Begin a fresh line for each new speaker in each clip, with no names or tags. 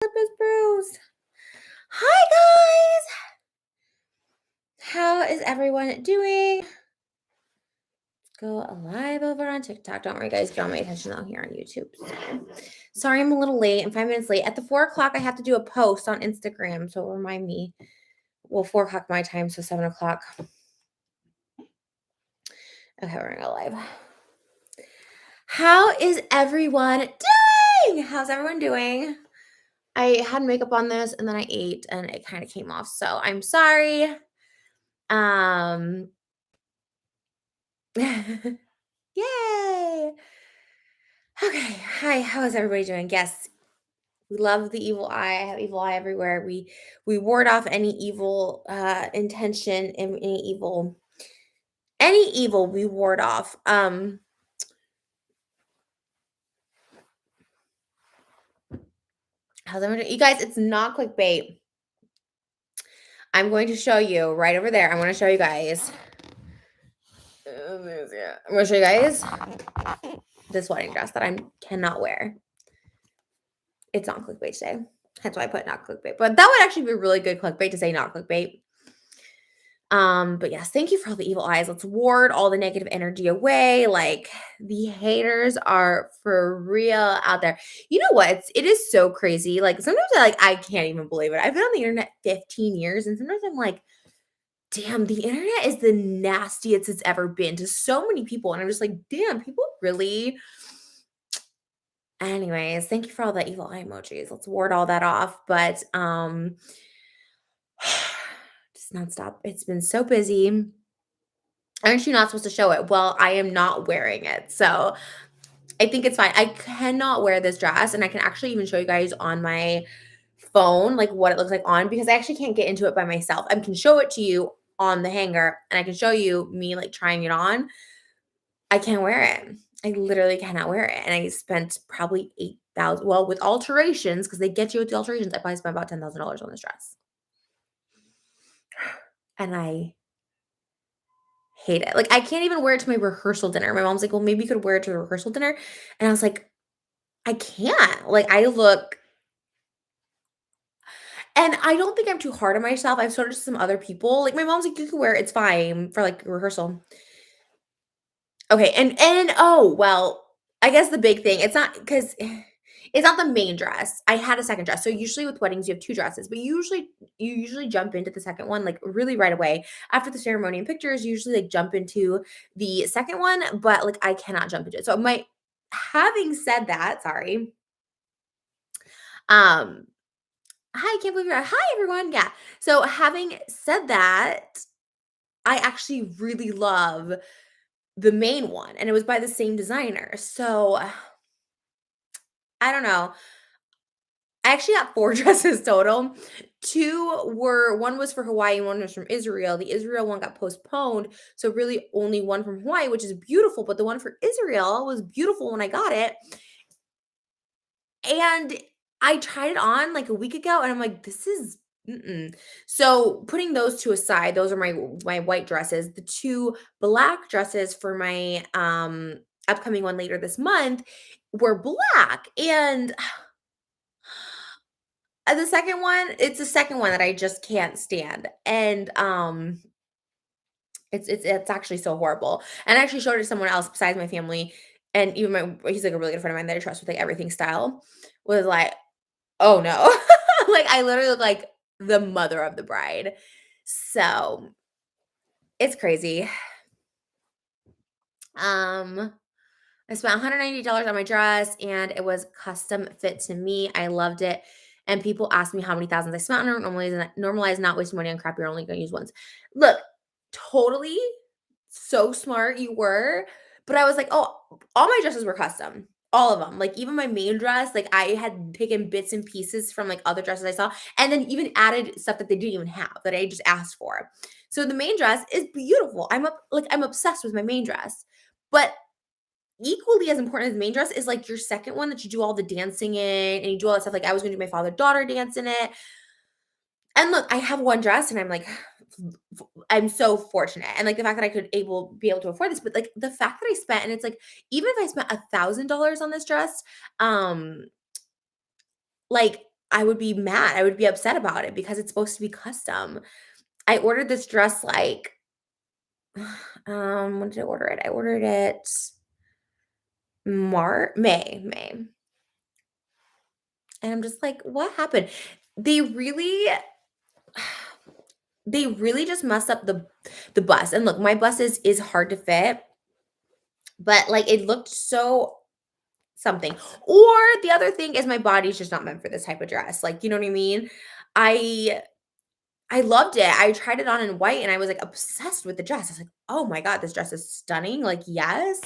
Lip is bruised. Hi, guys. How is everyone doing? Go live over on TikTok. Don't worry, guys. Get all my attention out here on YouTube. Sorry, I'm a little late. I'm 5 minutes late. At the 4 o'clock, I have to do a post on Instagram. So remind me. Well, 4 o'clock my time, so 7 o'clock. Okay, we're going to go live. How is everyone doing? How's everyone doing? I had makeup on this and then I ate and it kind of came off. So I'm sorry. Yay. Okay. Hi, how is everybody doing? Yes, we love the evil eye. I have evil eye everywhere. We ward off any evil intention and any evil we ward off. How's everyone doing? You guys, it's not clickbait. I'm going to show you right over there. I'm going to show you guys. I'm going to show you guys this wedding dress that I cannot wear. It's not clickbait today. That's why I put not clickbait. But that would actually be a really good clickbait to say not clickbait. But yes, thank you for all the evil eyes. Let's ward all the negative energy away. Like the haters are for real out there. You know what? It is so crazy. Like sometimes I can't even believe it. I've been on the internet 15 years and sometimes I'm like, damn, the internet is the nastiest it's ever been to so many people. And I'm just like, damn, people really. Anyways, thank you for all the evil eye emojis. Let's ward all that off. But just nonstop. It's been so busy. Aren't you not supposed to show it? Well, I am not wearing it. So I think it's fine. I cannot wear this dress. And I can actually even show you guys on my phone, like what it looks like on, because I actually can't get into it by myself. I can show it to you on the hanger and I can show you me like trying it on. I can't wear it. I literally cannot wear it. And I spent probably 8,000. Well, with alterations, because they get you with the alterations, I probably spent about $10,000 on this dress. And I hate it. Like, I can't even wear it to my rehearsal dinner. My mom's like, well, maybe you could wear it to the rehearsal dinner. And I was like, I can't. Like, I look, and I don't think I'm too hard on myself. I've sort of some other people. Like, my mom's like, you can wear it. It's fine for like rehearsal. Okay. And oh, well, I guess the big thing, it's not because it's not the main dress. I had a second dress. So usually with weddings, you have two dresses, but you usually jump into the second one like really right away. After the ceremony and pictures, you usually like jump into the second one, but like I cannot jump into it. So my having said that, sorry. Um, hi, I can't believe you're hi everyone. Yeah. So having said that, I actually really love the main one and it was by the same designer. So I don't know. I actually got 4 dresses total. One was for Hawaii and one was from Israel. The Israel one got postponed, so really only one from Hawaii, which is beautiful, but the one for Israel was beautiful when I got it. And I tried it on like a week ago and I'm like, this is mm-mm. So putting those two aside, those are my white dresses. The 2 black dresses for my upcoming one later this month were black. And the second one, it's the second one that I just can't stand, and, it's actually so horrible, and I actually showed it to someone else besides my family, and even he's, like, a really good friend of mine that I trust with, like, everything style, was like, "Oh, no." Like, I literally look like the mother of the bride. So, it's crazy. Um, I spent $190 on my dress, and it was custom fit to me. I loved it, and people ask me how many thousands I spent on it. Normalize not wasting money on crap you're only gonna use once. Look, totally so smart you were, but I was like, "Oh, all my dresses were custom." All of them. Like, even my main dress, like, I had taken bits and pieces from, like, other dresses I saw, and then even added stuff that they didn't even have, that I just asked for. So the main dress is beautiful. I'm obsessed with my main dress, but equally as important as the main dress is like your second one that you do all the dancing in and you do all that stuff. Like I was gonna do my father-daughter dance in it. And look, I have one dress and I'm like, I'm so fortunate. And like the fact that I could be able to afford this, but like the fact that I spent, and it's like, even if I spent $1,000 on this dress, um, like I would be mad. I would be upset about it because it's supposed to be custom. I ordered this dress like when did I order it? I ordered it May. And I'm just like, what happened? They really they really just messed up the bust. And look, my bust is hard to fit, but like it looked so something. Or the other thing is my body's just not meant for this type of dress. Like, you know what I mean? I I loved it. I tried it on in white and I was like obsessed with the dress. I was like, "Oh my god, this dress is stunning." Like, yes.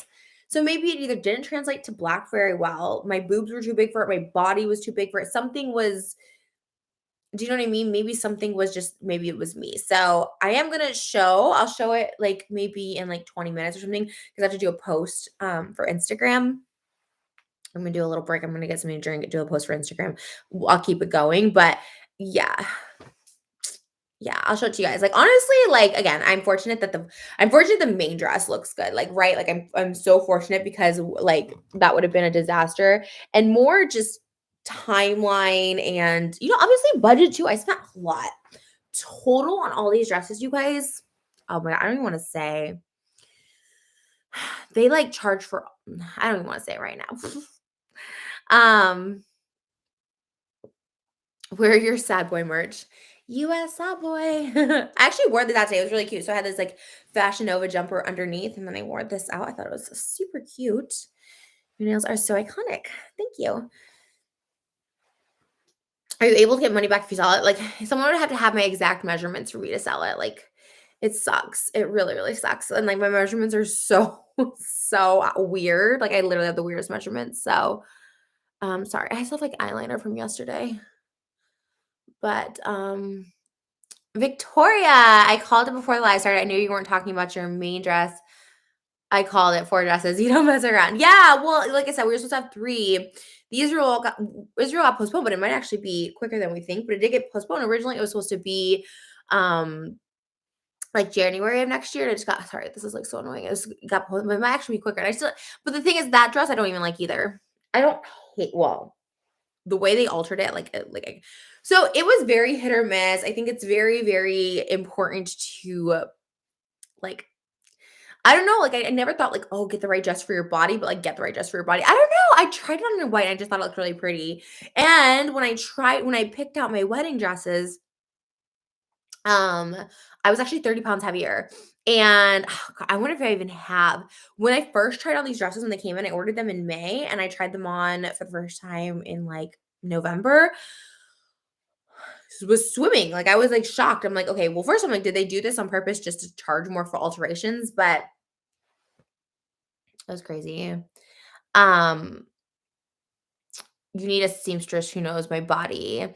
So maybe it either didn't translate to black very well. My boobs were too big for it. My body was too big for it. Something was, do you know what I mean? Maybe something was just, maybe it was me. So I am gonna I'll show it like maybe in like 20 minutes or something because I have to do a post for Instagram. I'm gonna do a little break. I'm gonna get something to drink, do a post for Instagram. I'll keep it going. But yeah, yeah, I'll show it to you guys. Like honestly, like again, I'm fortunate the main dress looks good. Like right, like I'm so fortunate because like that would have been a disaster. And more just timeline and obviously budget too. I spent a lot total on all these dresses, you guys. Oh my god, I don't even want to say. They like charge for, I don't even want to say it right now. Wear your sad boy merch. US sad boy. I actually wore this that day. It was really cute. So I had this like Fashion Nova jumper underneath, and then I wore this out. I thought it was super cute. Your nails are so iconic. Thank you. Are you able to get money back if you sell it? Like someone would have to have my exact measurements for me to sell it. Like it sucks. It really, really sucks. And like my measurements are so, so weird. Like I literally have the weirdest measurements. So sorry. I still have like eyeliner from yesterday. But Victoria, I called it before the live started. I knew you weren't talking about your main dress. I called it 4 dresses. You don't mess around. Yeah, well, like I said, we were supposed to have 3. The Israel got postponed, but it might actually be quicker than we think. But it did get postponed. Originally, it was supposed to be like January of next year. And it just got, sorry, this is like so annoying. Got postponed, but it might actually be quicker. And but the thing is, that dress I don't even like either. I don't hate, well, the way they altered it, so it was very hit or miss. I think it's very, very important to like, I don't know, like I never thought like, oh, get the right dress for your body, but like get the right dress for your body. I don't know. I tried it on in white. And I just thought it looked really pretty. And when I picked out my wedding dresses, um, I was actually 30 pounds heavier. And oh God, I wonder if I even have. When I first tried on these dresses when they came in, I ordered them in May and I tried them on for the first time in like November. Was swimming. Like I was like shocked. I'm like, okay, well, first I'm like, did they do this on purpose just to charge more for alterations? But it was crazy. Um, you need a seamstress who knows my body.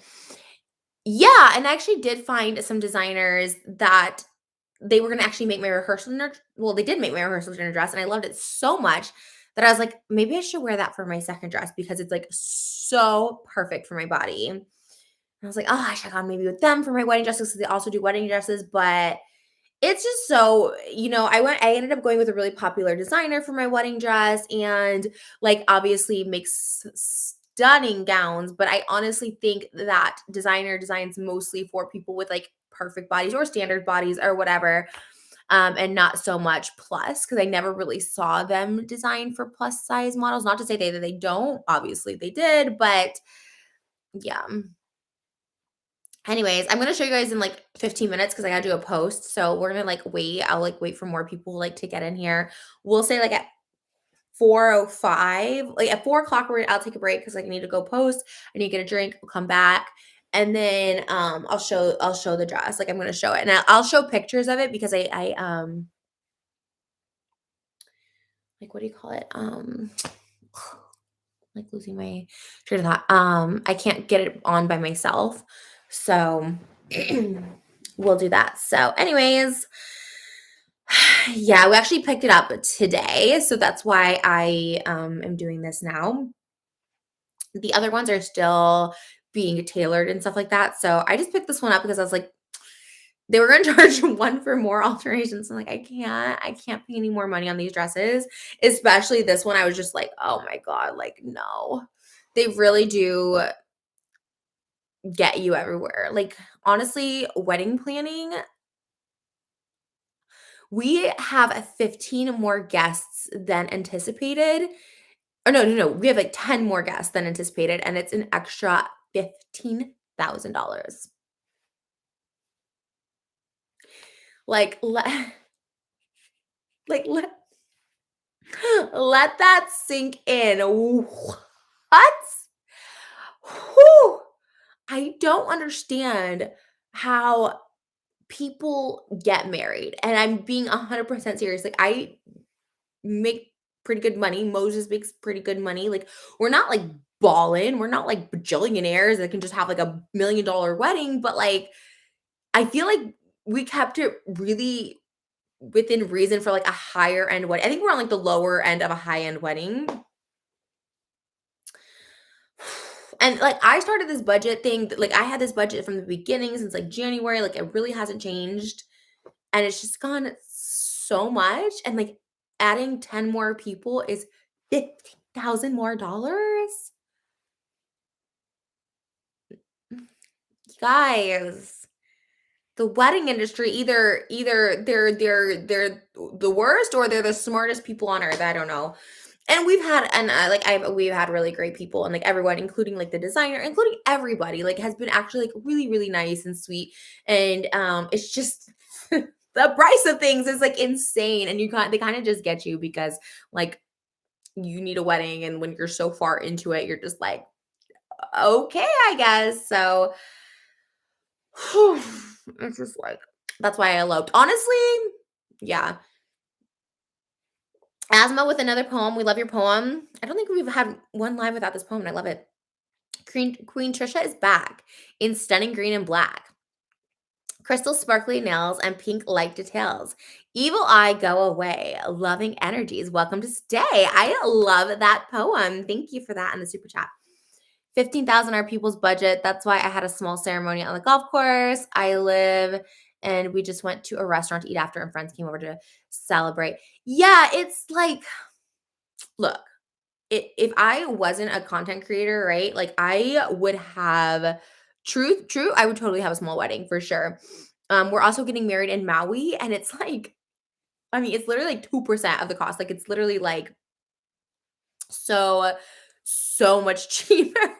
Yeah, and I actually did find some designers that they were gonna actually make my rehearsal dinner. Well, they did make my rehearsal dinner dress, and I loved it so much that I was like, maybe I should wear that for my second dress because it's like so perfect for my body. And I was like, oh, I should have gone maybe with them for my wedding dresses because they also do wedding dresses, but it's just so, I ended up going with a really popular designer for my wedding dress and like obviously makes stunning gowns, but I honestly think that designer designs mostly for people with like perfect bodies or standard bodies or whatever. And not so much plus because I never really saw them design for plus size models. Not to say that they don't, obviously they did, but yeah. Anyways, I'm gonna show you guys in like 15 minutes because I gotta do a post. So we're gonna like wait. I'll like wait for more people like to get in here. We'll say like at 4:05, like at 4 o'clock, I'll take a break because like I need to go post. I need to get a drink. We'll come back. And then I'll show the dress. Like I'm gonna show it. And I'll show pictures of it because I like what do you call it? Like losing my train of thought. I can't get it on by myself. So we'll do that. So, anyways, yeah, we actually picked it up today. So that's why I am doing this now. The other ones are still being tailored and stuff like that. So I just picked this one up because I was like, they were going to charge one for more alterations. I'm like, I can't pay any more money on these dresses, especially this one. I was just like, oh my God, like, no, they really do. get you everywhere. Like, honestly, wedding planning, we have 15 more guests than anticipated. Or no, no, no, we have like 10 more guests than anticipated, and it's an extra $15,000. Like, like, let let that sink in. What? Whew. I don't understand how people get married, and I'm being 100% serious. Like, I make pretty good money. Moses makes pretty good money. Like, we're not like balling. We're not like bajillionaires that can just have like $1 million wedding, but like, I feel like we kept it really within reason for like a higher end wedding. I think we're on like the lower end of a high end wedding. And like, I started this budget thing, like I had this budget from the beginning since like January. Like, it really hasn't changed. And it's just gone so much, and, like, adding 10 more people is 50,000 more dollars? Guys, the wedding industry, either they're the worst or they're the smartest people on earth, I don't know. And we've had really great people, and, like, everyone, including, like, the designer, including everybody, like, has been actually, like, really, really nice and sweet, and, it's just the price of things is, like, insane, and they kinda just get you because, like, you need a wedding, and when you're so far into it, you're just like, "Okay, I guess." So, it's just like that's why I eloped. Honestly, yeah. Asthma with another poem. We love your poem. I don't think we've had one live without this poem, and I love it. Queen Trisha is back in stunning green and black. Crystal sparkly nails and pink light details. Evil eye go away. Loving energies. Welcome to stay. I love that poem. Thank you for that in the super chat. 15,000 our people's budget. That's why I had a small ceremony on the golf course. I live and we just went to a restaurant to eat after and friends came over to celebrate. Yeah, it's like, look, if I wasn't a content creator, right? Like, I would have true, I would totally have a small wedding for sure. We're also getting married in Maui, and it's like, I mean, it's literally like 2% of the cost. Like, it's literally like so so much cheaper.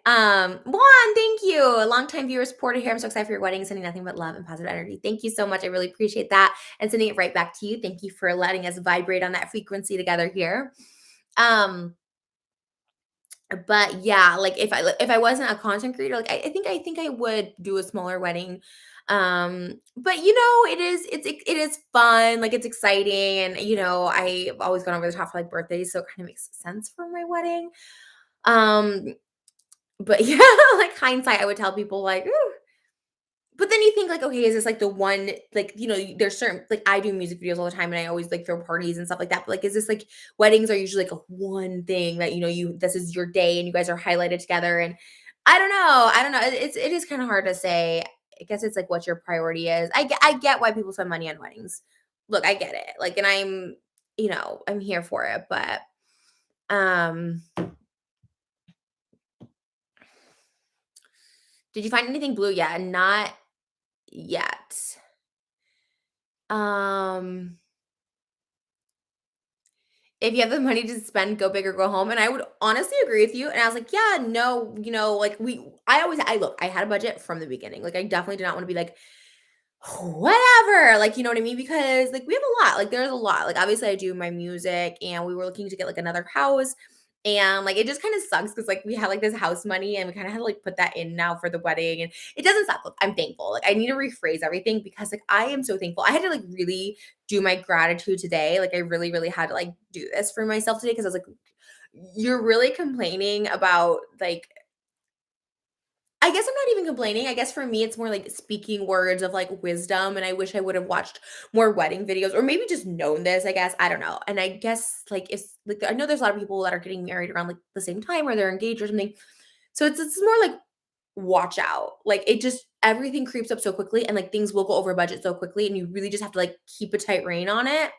Juan, thank you. A longtime viewer supporter here. I'm so excited for your wedding. Sending nothing but love and positive energy. Thank you so much. I really appreciate that. And sending it right back to you. Thank you for letting us vibrate on that frequency together here. Um, but yeah, like if I wasn't a content creator, like I think I would do a smaller wedding. But it is fun, like it's exciting, and I've always gone over the top for like birthdays, so it kind of makes sense for my wedding. Um, but yeah, like hindsight, I would tell people like, "Ooh." But then you think like, okay, is this like the one, like, there's certain, like, I do music videos all the time and I always like throw parties and stuff like that. But like, is this like weddings are usually like a one thing that, this is your day and you guys are highlighted together. And I don't know. I don't know. It is kind of hard to say. I guess it's like what your priority is. I get why people spend money on weddings. Look, I get it. Like, and I'm here for it. But, um, did you find anything blue yet? Not yet. Um, if you have the money to spend, go big or go home. And I would honestly agree with you. And I was like, yeah, no, like I look, I had a budget from the beginning. Like, I definitely did not want to be like, whatever, like, you know what I mean? Because like we have a lot, like there's a lot. Like, obviously I do my music, and we were looking to get like another house. And like it just kind of sucks because like we had like this house money and we kind of had to like put that in now for the wedding. And it doesn't suck. Look, I'm thankful. Like, I need to rephrase everything because like I am so thankful. I had to like really do my gratitude today. Like, I really, really had to like do this for myself today because I was like, you're really complaining about like, I guess I'm not even complaining. I guess for me, it's more like speaking words of like wisdom. And I wish I would have watched more wedding videos or maybe just known this, I guess. I don't know. And I guess like if like I know there's a lot of people that are getting married around like the same time or they're engaged or something. So it's more like watch out. Like, it just everything creeps up so quickly and like things will go over budget so quickly. And you really just have to like keep a tight rein on it.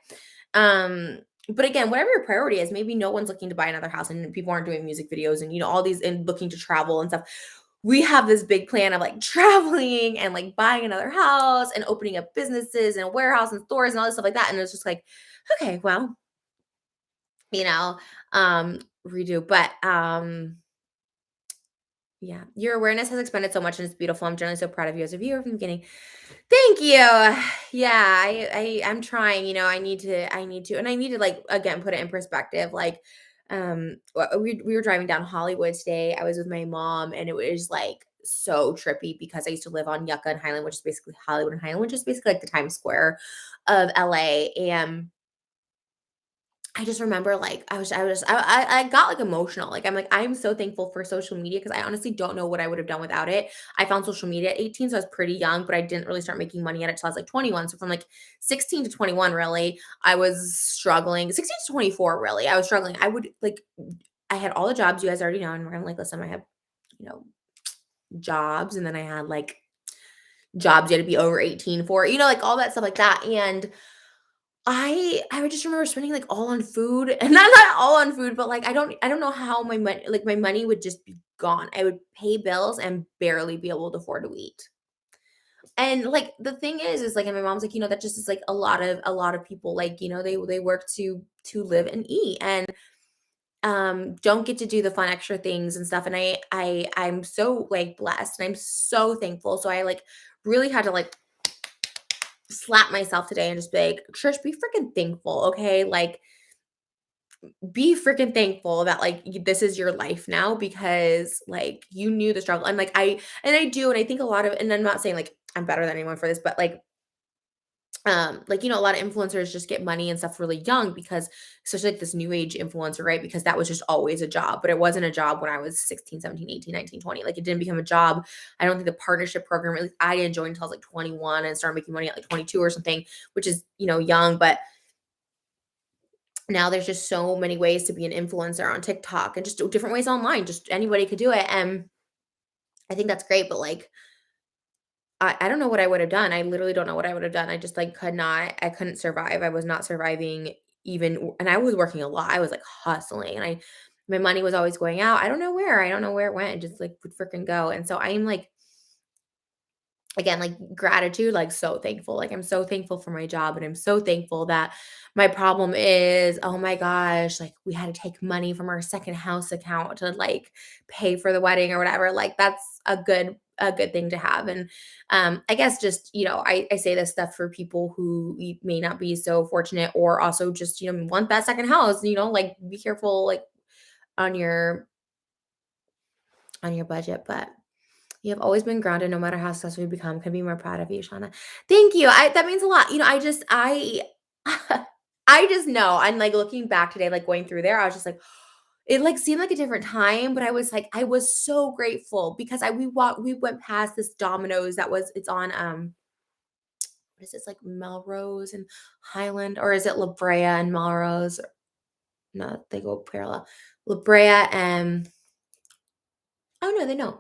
But again, whatever your priority is, maybe no one's looking to buy another house and people aren't doing music videos and all these and looking to travel and stuff. we have this big plan of like traveling and like buying another house and opening up businesses and a warehouse and stores and all this stuff like that. And it's just like, okay, well, you know, redo. But yeah, your awareness has expanded so much and it's beautiful. I'm generally so proud of you as a viewer from the beginning. Thank you. Yeah, I'm trying, and I need to like again put it in perspective. Like, we were driving down Hollywood today. I was with my mom, and it was like so trippy because I used to live on Yucca and Highland, which is basically Hollywood and Highland, which is basically like the Times Square of LA. And I just remember, like, I got, like, emotional, like, I'm like, "I'm so thankful for social media because I honestly don't know what I would have done without it." I found social media at 18, so I was pretty young, but I didn't really start making money at it till I was, like, 21, so from, like, 16 to 21, really, I was struggling. 16 to 24, really, I was struggling. I had all the jobs you guys already know, and we're gonna, like, listen, I have, you know, jobs, and then I had, like, jobs you had to be over 18 for, like, all that stuff like that, and I would just remember spending, like, all on food, and not all on food, but, like, I don't know how my money would just be gone. I would pay bills and barely be able to afford to eat. And, like, the thing is, like, and my mom's like, that just is, like, a lot of people, like, they work to live and eat and, don't get to do the fun extra things and stuff, and I'm so, like, blessed, and I'm so thankful, so I, like, really had to, like, slap myself today and just be like, "Trish, be freaking thankful, okay? Like, be freaking thankful that like this is your life now because like you knew the struggle." And like I do, and I think a lot of, and I'm not saying like I'm better than anyone for this, but like a lot of influencers just get money and stuff really young because especially like this new age influencer, right? Because that was just always a job, but it wasn't a job when I was 16, 17, 18, 19, 20. Like it didn't become a job. I don't think the partnership program, at least I didn't join until I was like 21 and started making money at like 22 or something, which is, young, but now there's just so many ways to be an influencer on TikTok and just different ways online. Just anybody could do it. And I think that's great. But like, I don't know what I would have done. I literally don't know what I would have done. I just like I couldn't survive. I was not surviving even, and I was working a lot. I was like hustling and my money was always going out. I don't know where it went. It just like would freaking go. And so I'm like, again, like gratitude, like so thankful. Like I'm so thankful for my job and I'm so thankful that my problem is, oh my gosh, like we had to take money from our second house account to like pay for the wedding or whatever. Like that's a good thing to have. And I guess just, I say this stuff for people who may not be so fortunate or also just, want that second house, like be careful like on your budget. But you have always been grounded no matter how successful you become. Couldn't be more proud of you, Shauna. Thank you. That means a lot. I just know. I'm like looking back today, like going through there, I was just like, it like seemed like a different time, but I was so grateful because we went past this Domino's it's on what is this like Melrose and Highland, or is it La Brea and Melrose? No, they go parallel. La Brea and oh no, they don't.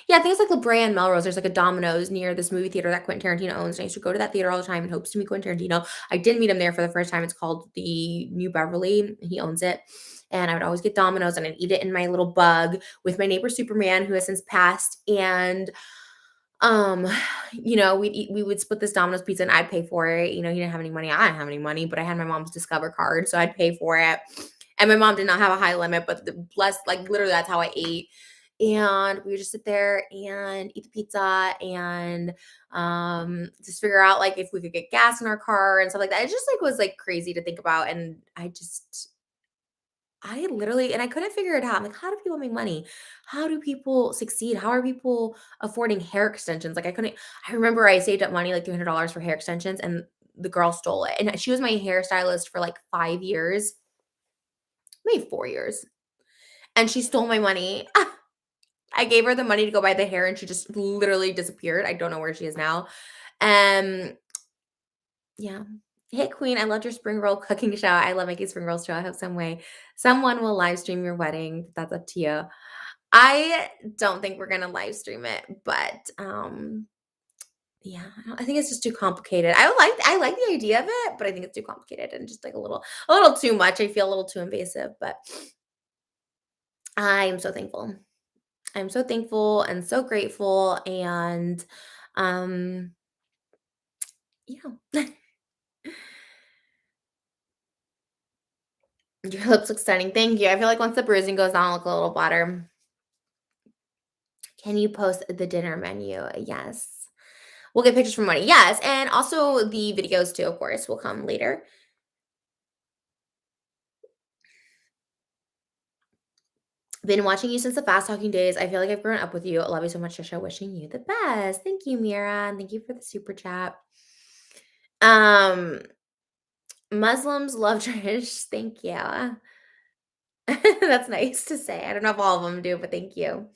Yeah, I think it's like La Brea and Melrose. There's like a Domino's near this movie theater that Quentin Tarantino owns. And I used to go to that theater all the time in hopes to meet Quentin Tarantino. I did meet him there for the first time. It's called the New Beverly. He owns it. And I would always get Domino's and I'd eat it in my little bug with my neighbor Superman, who has since passed. And um, we would split this Domino's pizza and I'd pay for it. He didn't have any money. I didn't have any money, but I had my mom's Discover card, so I'd pay for it. And my mom did not have a high limit, but like literally that's how I ate. And we would just sit there and eat the pizza and just figure out like if we could get gas in our car and stuff like that. It just like was like crazy to think about. And I literally, and I couldn't figure it out. I'm like, how do people make money? How do people succeed? How are people affording hair extensions? Like I remember I saved up money, like $300 for hair extensions, and the girl stole it. And she was my hairstylist for like 5 years, maybe 4 years. And she stole my money. I gave her the money to go buy the hair and she just literally disappeared. I don't know where she is now. Um, yeah. Hey Queen, I loved your spring roll cooking show. I love making spring rolls too. I hope someone will live stream your wedding. That's up to you. I don't think we're gonna live stream it, but yeah, I think it's just too complicated. I like the idea of it, but I think it's too complicated and just like a little too much. I feel a little too invasive, but I am so thankful. I'm so thankful and so grateful, and, um, yeah. Your lips look stunning. Thank you. I feel like once the bruising goes on, I'll look a little better. Can you post the dinner menu? Yes. We'll get pictures from wedding. Yes, and also the videos too, of course, will come later. Been watching you since the fast talking days. I feel like I've grown up with you. I love you so much, Trisha. Wishing you the best. Thank you, Mira, and thank you for the super chat. Um, Muslims love Trish. Thank you. That's nice to say. I don't know if all of them do, but thank you.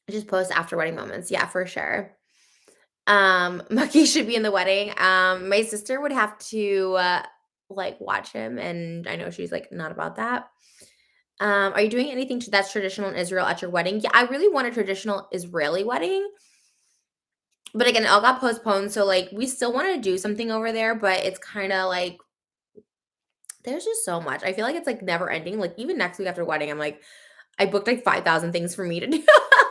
Just post after wedding moments. Yeah, for sure. Mucky should be in the wedding. My sister would have to like watch him, and I know she's like not about that. Are you doing anything that's traditional in Israel at your wedding? Yeah, I really want a traditional Israeli wedding, but again, it all got postponed. So like, we still want to do something over there, but it's kind of like there's just so much. I feel like it's like never ending. Like even next week after wedding, I'm like, I booked like 5,000 things for me to do.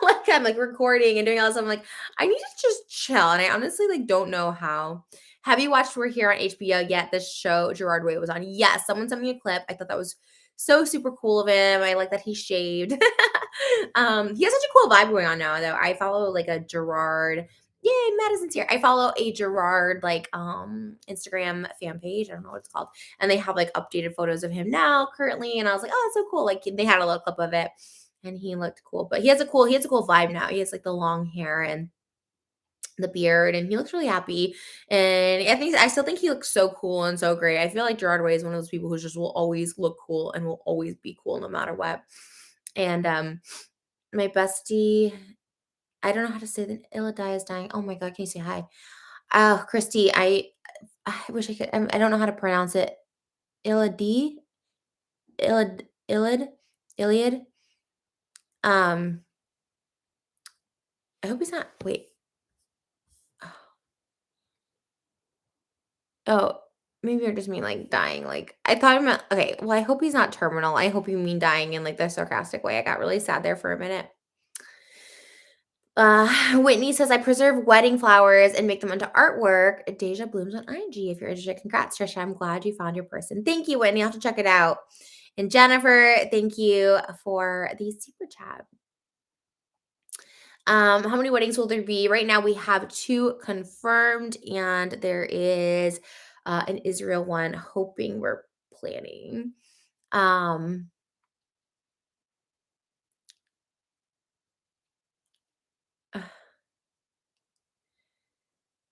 Like I'm like recording and doing all this. I'm like, I need to just chill. And I honestly like don't know how. Have you watched We're Here on HBO yet? The show Gerard Way was on. Yes, someone sent me a clip. I thought that was so super cool of him. I like that he shaved. He has such a cool vibe going on now, though. I follow like a Gerard. Yay, Madison's here. I follow a Gerard like Instagram fan page. I don't know what it's called. And they have like updated photos of him now currently. And I was like, oh, that's so cool. Like they had a little clip of it and he looked cool. But he has a cool vibe now. He has like the long hair and the beard and he looks really happy. And I still think he looks so cool and so great. I feel like Gerard Way is one of those people who just will always look cool and will always be cool no matter what. And my bestie, I don't know how to say that. Illidi is dying. Oh my god, can you say hi? Oh, Christy, I wish I could. I don't know how to pronounce it. Illidi, Illid, Iliad. Um, I hope he's not. Wait. Oh, maybe I just mean like dying. Like I thought I meant. Okay, well, I hope he's not terminal. I hope you mean dying in like the sarcastic way. I got really sad there for a minute. Whitney says, I preserve wedding flowers and make them into artwork. Deja blooms on IG. If you're interested, congrats, Trisha. I'm glad you found your person. Thank you, Whitney. I'll have to check it out. And Jennifer, thank you for the super chat. How many weddings will there be? Right now, we have 2 confirmed, and there is an Israel one hoping we're planning. Um,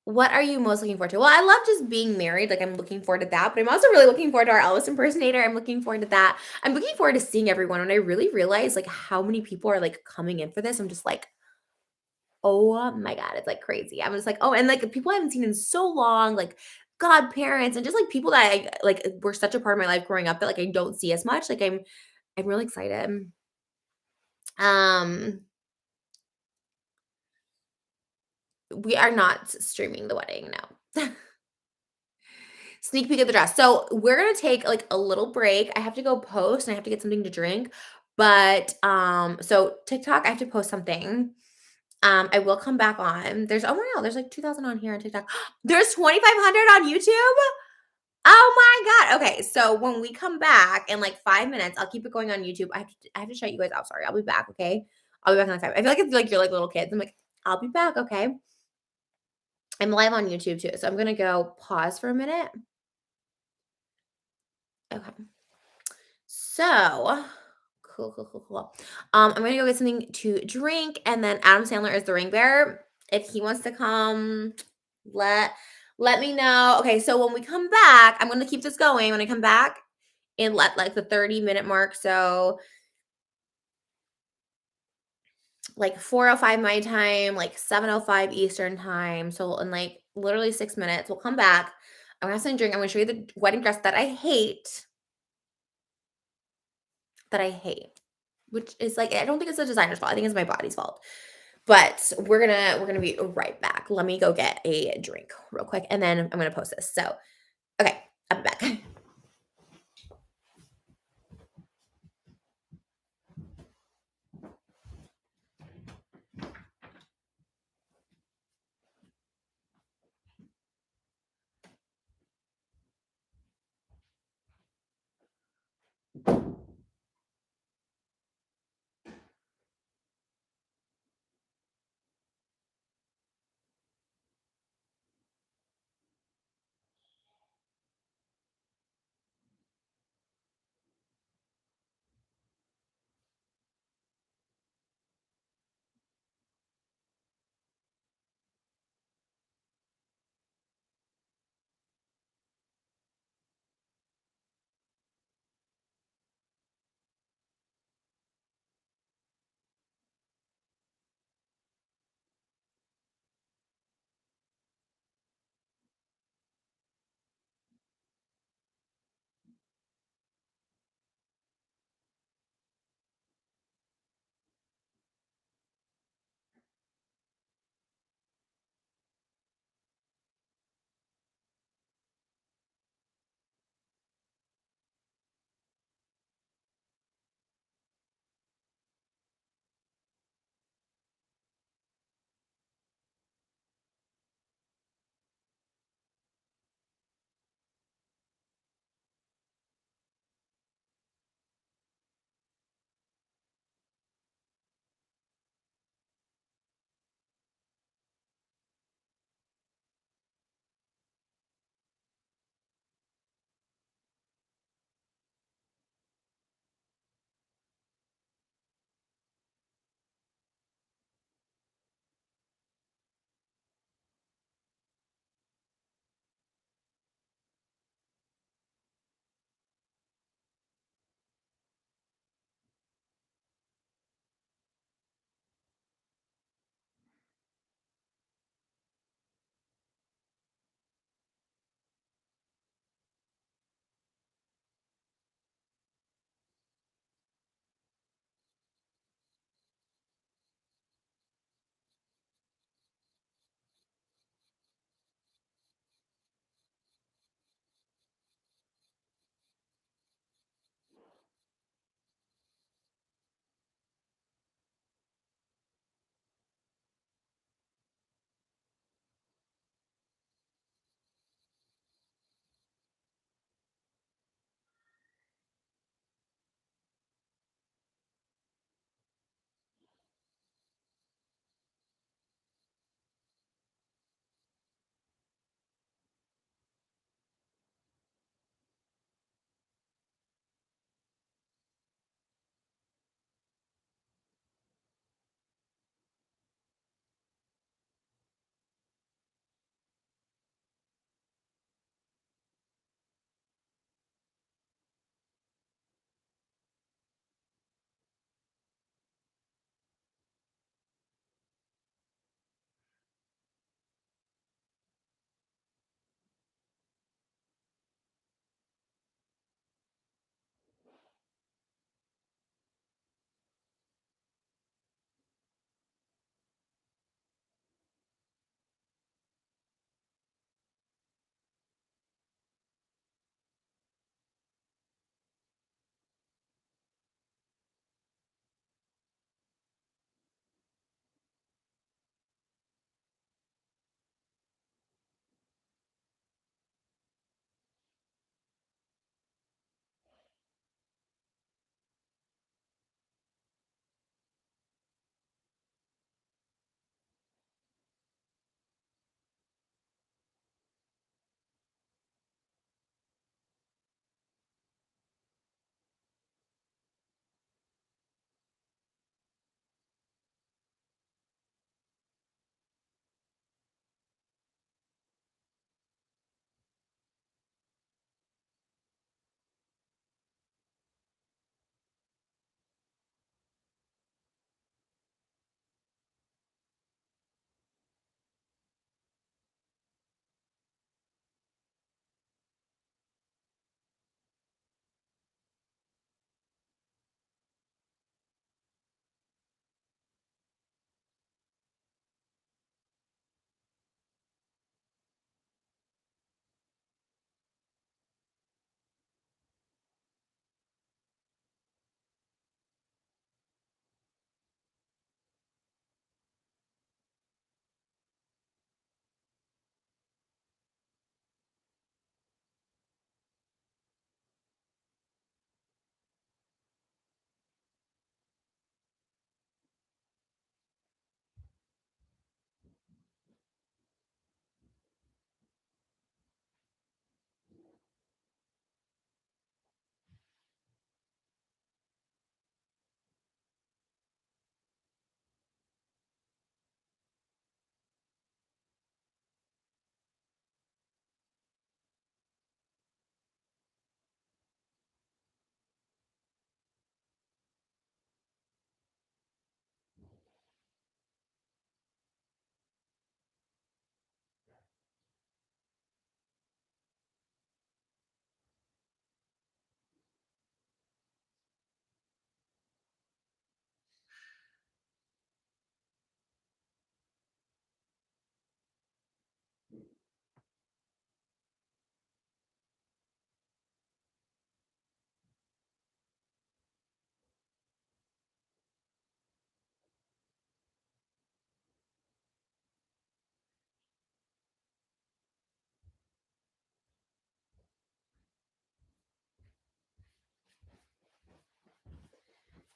What are you most looking forward to? Well, I love just being married, like, I'm looking forward to that, but I'm also really looking forward to our Elvis impersonator, I'm looking forward to that. I'm looking forward to seeing everyone, when I really realize, like, how many people are, like, coming in for this, I'm just like, "Oh my god," it's, like, crazy. I'm just like, "Oh," and, like, people I haven't seen in so long, like, godparents and just, like, people that I like, were such a part of my life growing up that, like, I don't see as much, like, I'm really excited. Um, we are not streaming the wedding, no. Sneak peek of the dress. So we're gonna take like a little break. I have to go post and I have to get something to drink. But so TikTok, I have to post something. I will come back on. There's oh wow, there's like 2,000 on here on TikTok. There's 2,500 on YouTube. Oh my god. Okay, so when we come back in like 5 minutes, I'll keep it going on YouTube. I have to shut you guys out. Sorry, I'll be back. Okay, I'll be back in like 5. I feel like it's like you're like little kids. I'm like, I'll be back. Okay, I'm live on YouTube too, so I'm gonna go pause for a minute. Okay. So, cool. I'm gonna go get something to drink, and then Adam Sandler is the ring bearer. If he wants to come, let let me know. Okay, so when we come back, I'm gonna keep this going. When I come back, and let like the 30-minute mark, so like 4:05 my time, like 7:05 Eastern time. So in like literally 6 minutes, we'll come back. I'm gonna have something to drink. I'm gonna show you the wedding dress that I hate, which is like I don't think it's the designer's fault. I think it's my body's fault. But we're gonna be right back. Let me go get a drink real quick, and then I'm gonna post this. So, okay, I'll be back.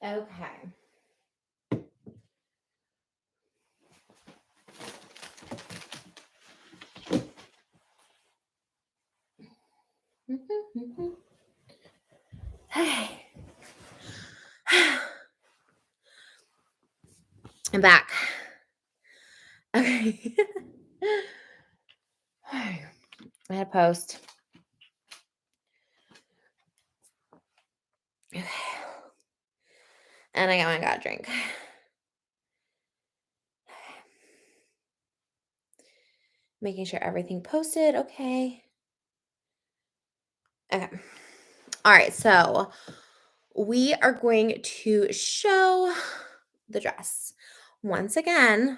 Okay. I'm back. Okay. I had a post. Okay. And I got a drink. Making sure everything posted. Okay. Okay. All right. So we are going to show the dress. Once again,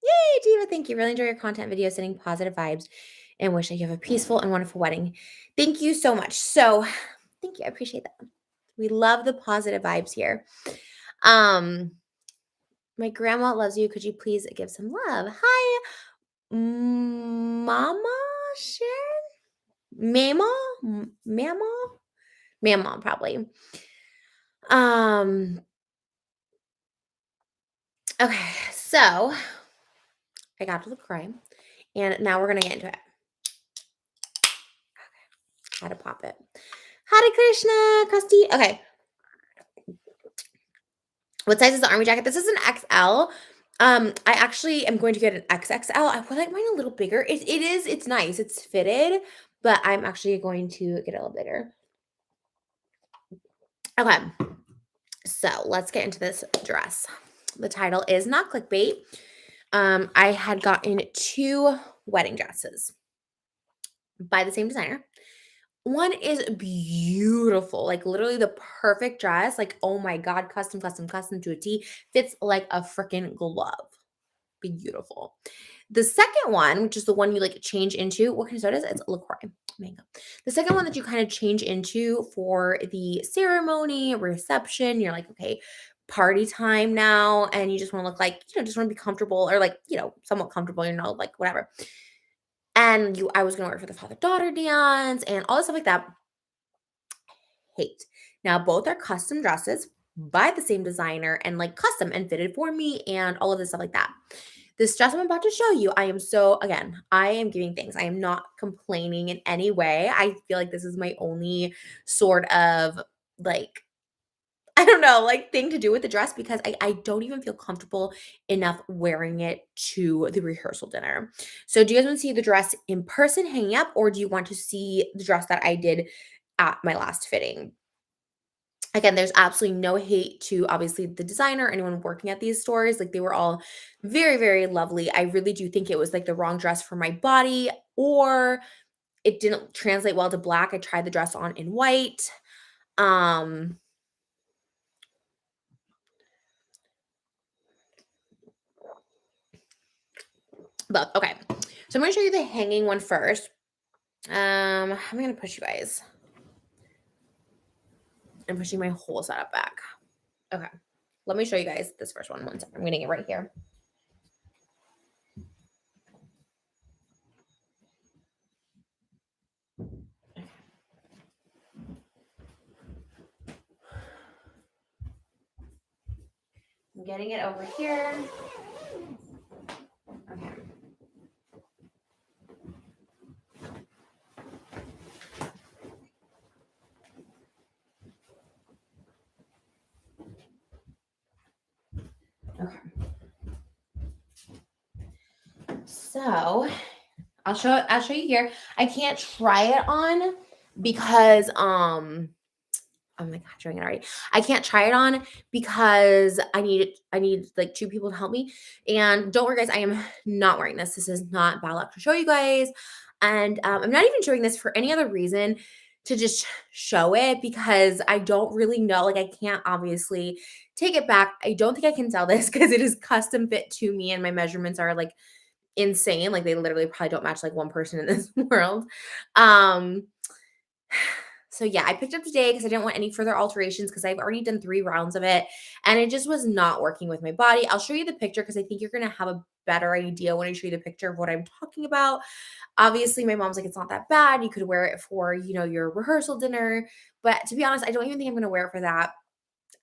yay, Diva. Thank you. Really enjoy your content video, sending positive vibes and wish that you have a peaceful and wonderful wedding. Thank you so much. So thank you. I appreciate that. We love the positive vibes here. Um, my grandma loves you. Could you please give some love? Hi, Mama Sharon? Mama? Mama? Mama, probably. Um, okay, so I got to the crime, and now we're gonna get into it. How to pop it. Hare Krishna, Krusty. Okay. What size is the army jacket? This is an XL. I actually am going to get an XXL. I would like mine a little bigger. It is, it's nice. It's fitted, but I'm actually going to get a little bigger. Okay. So let's get into this dress. The title is not clickbait. I had gotten 2 wedding dresses by the same designer. One is beautiful, like literally the perfect dress. Like, oh my God, custom, custom, custom to a T. Fits like a freaking glove. Beautiful. The second one, which is the one you like change into, what kind of soda is it? It's LaCroix mango. The second one that you kind of change into for the ceremony, reception, you're like, okay, party time now, and you just want to look like, just want to be comfortable or like, somewhat comfortable, like whatever. And I was gonna wear it for the father-daughter dance and all this stuff like that. Hate. Now both are custom dresses by the same designer and like custom and fitted for me and all of this stuff like that. This dress I'm about to show you, I am giving thanks. I am not complaining in any way. I feel like this is my only sort of like, I don't know, like thing to do with the dress because I don't even feel comfortable enough wearing it to the rehearsal dinner. So do you guys want to see the dress in person hanging up or do you want to see the dress that I did at my last fitting? Again, there's absolutely no hate to obviously the designer, anyone working at these stores. Like they were all very, very lovely. I really do think it was like the wrong dress for my body, or it didn't translate well to black. I tried the dress on in white. Um, but okay. So I'm gonna show you the hanging one first. I'm gonna push you guys. I'm pushing my whole setup back. Okay. Let me show you guys this first one. One second. I'm getting it right here. I'm getting it over here. Okay. Okay. So I'll show you here. I can't try it on because oh my god, showing it already. I can't try it on because I need like 2 people to help me. And don't worry, guys, I am not wearing this. This is not bad luck to show you guys. And I'm not even showing this for any other reason to just show it because I don't really know. Like I can't obviously take it back. I don't think I can sell this because it is custom fit to me and my measurements are like insane. Like they literally probably don't match like one person in this world. Um so yeah, I picked up today because I didn't want any further alterations because I've already done 3 rounds of it and it just was not working with my body. I'll show you the picture because I think you're going to have a better idea when I show you the picture of what I'm talking about. Obviously, my mom's like, it's not that bad. You could wear it for, your rehearsal dinner. But to be honest, I don't even think I'm going to wear it for that.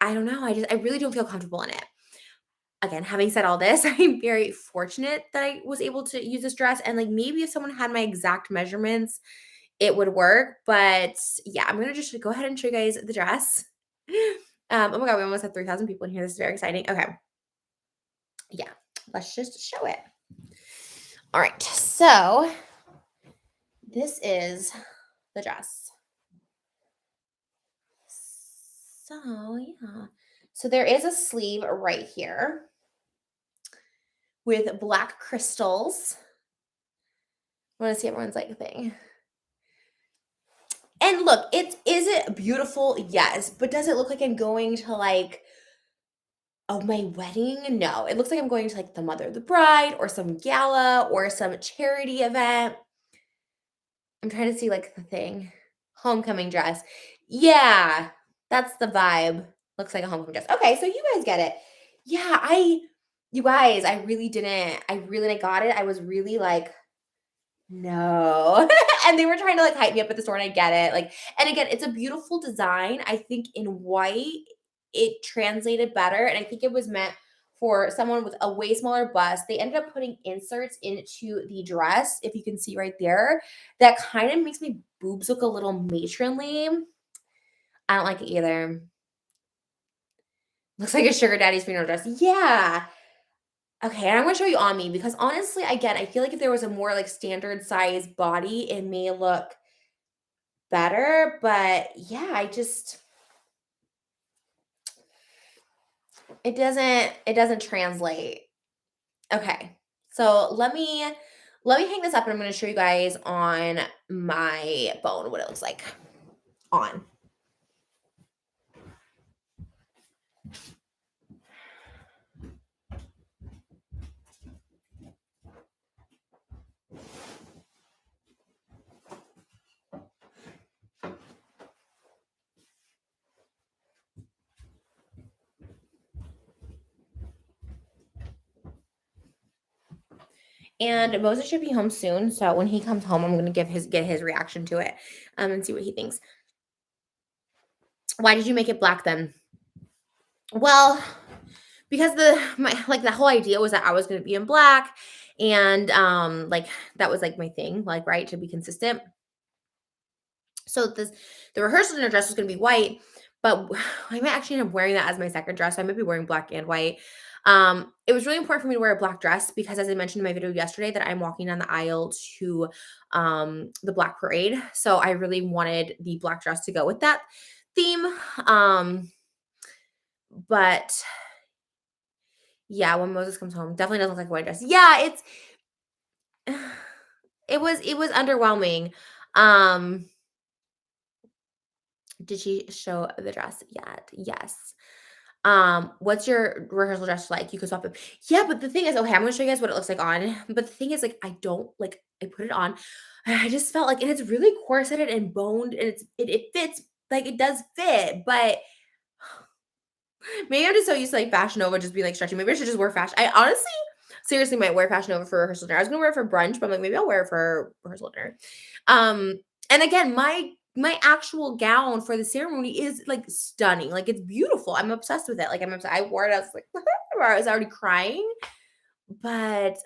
I don't know, I really don't feel comfortable in it. Again, having said all this, I'm very fortunate that I was able to use this dress, and, like, maybe if someone had my exact measurements, it would work, but yeah, I'm gonna just go ahead and show you guys the dress. Oh my god, we almost had 3,000 people in here, this is very exciting. Okay, yeah, let's just show it. Alright, so this is the dress. So, yeah. So there is a sleeve right here with black crystals. I wanna see everyone's, like, thing. And look, is it beautiful? Yes, but does it look like I'm going to, like, oh, my wedding? No, it looks like I'm going to, like, the mother of the bride or some gala or some charity event. I'm trying to see, like, the thing. Homecoming dress. Yeah, that's the vibe. Looks like a homecoming dress. Okay, so you guys get it. Yeah, you guys, I really like, got it. I was really like, "No." And they were trying to, like, hype me up at the store, and I get it, like, and again, it's a beautiful design. I think in white, it translated better, and I think it was meant for someone with a way smaller bust. They ended up putting inserts into the dress, if you can see right there, that kind of makes my boobs look a little matronly. I don't like it either. Looks like a sugar daddy's funeral dress. Yeah. Okay, and I'm gonna show you on me because honestly, again, I feel like if there was a more, like, standard size body, it may look better, but yeah, it doesn't translate. Okay. So let me hang this up and I'm gonna show you guys on my phone what it looks like on. And Moses should be home soon. So when he comes home, I'm gonna get his reaction to it and see what he thinks. Why did you make it black then? Well, because the whole idea was that I was gonna be in black and like that was like my thing, like right, to be consistent. So the rehearsal dinner dress was gonna be white, but I might actually end up wearing that as my second dress. So I might be wearing black and white. It was really important for me to wear a black dress because, as I mentioned in my video yesterday, that I'm walking down the aisle to the Black Parade. So I really wanted the black dress to go with that theme. But yeah, when Moses comes home, definitely doesn't look like a white dress. Yeah, it was underwhelming. Um, did she show the dress yet? Yes. What's your rehearsal dress like? You could swap it. Yeah, but the thing is, okay, I'm gonna show you guys what it looks like on. But the thing is, like, I don't like. I put it on. I just felt like, and it's really corseted and boned, and it fits. Like it does fit, but maybe I'm just so used to like Fashion Nova just being like stretchy. Maybe I should just wear fashion. I honestly, seriously, might wear Fashion Nova for rehearsal dinner. I was gonna wear it for brunch, but I'm like, maybe I'll wear it for rehearsal dinner. And again, my actual gown for the ceremony is like stunning. Like it's beautiful. I'm obsessed with it. Like I'm obsessed. I wore it. I was like, I was already crying. But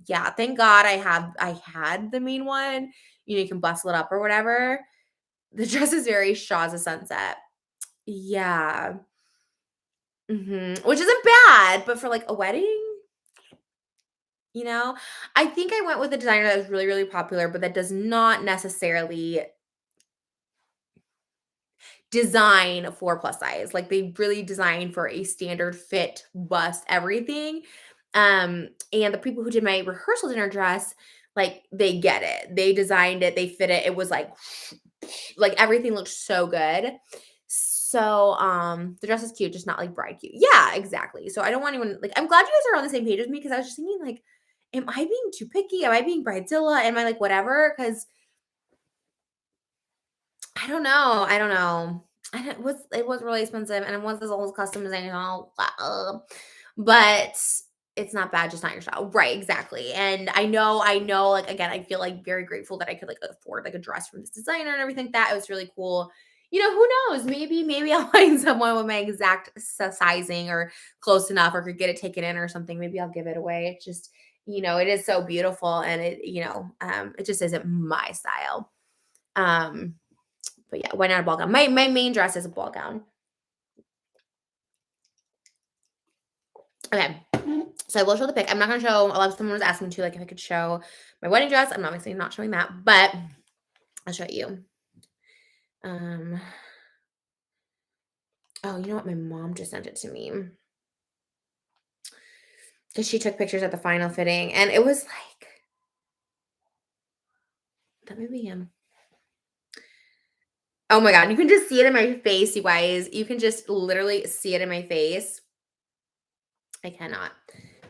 yeah, thank God I had the main one. You know, you can bustle it up or whatever. The dress is very Shaw's a Sunset. Yeah. Which isn't bad, but for like a wedding, you know, I think I went with a designer that was really, really popular, but that does not necessarily design for plus size. Like they really design for a standard fit, bust, everything. And the people who did my rehearsal dinner dress, like they get it. They designed it, they fit it. It was like everything looked so good. So the dress is cute, just not like bride cute. Yeah, exactly. So I don't want anyone like I'm glad you guys are on the same page with me because I was just thinking like, am I being too picky? Am I being bridezilla? Am I like whatever? Because I don't know. I don't know. And it was really expensive, and it was this old custom design and all, but it's not bad, just not your style. Right, exactly. And I know, like again, I feel like very grateful that I could like afford like a dress from this designer and everything like that. It was really cool. Who knows? Maybe I'll find someone with my exact sizing or close enough or could get it taken in or something. Maybe I'll give it away. It's just, it is so beautiful and it just isn't my style. Um, but yeah, why not a ball gown? My main dress is a ball gown. Okay. So I will show the pic. I'm not gonna show a lot of someone was asking to like if I could show my wedding dress. I'm obviously not showing that, but I'll show you. Um oh, you know what? My mom just sent it to me. Because she took pictures at the final fitting and it was like that may be him. Oh my god, you can just see it in my face, you guys. You can just literally see it in my face. I cannot.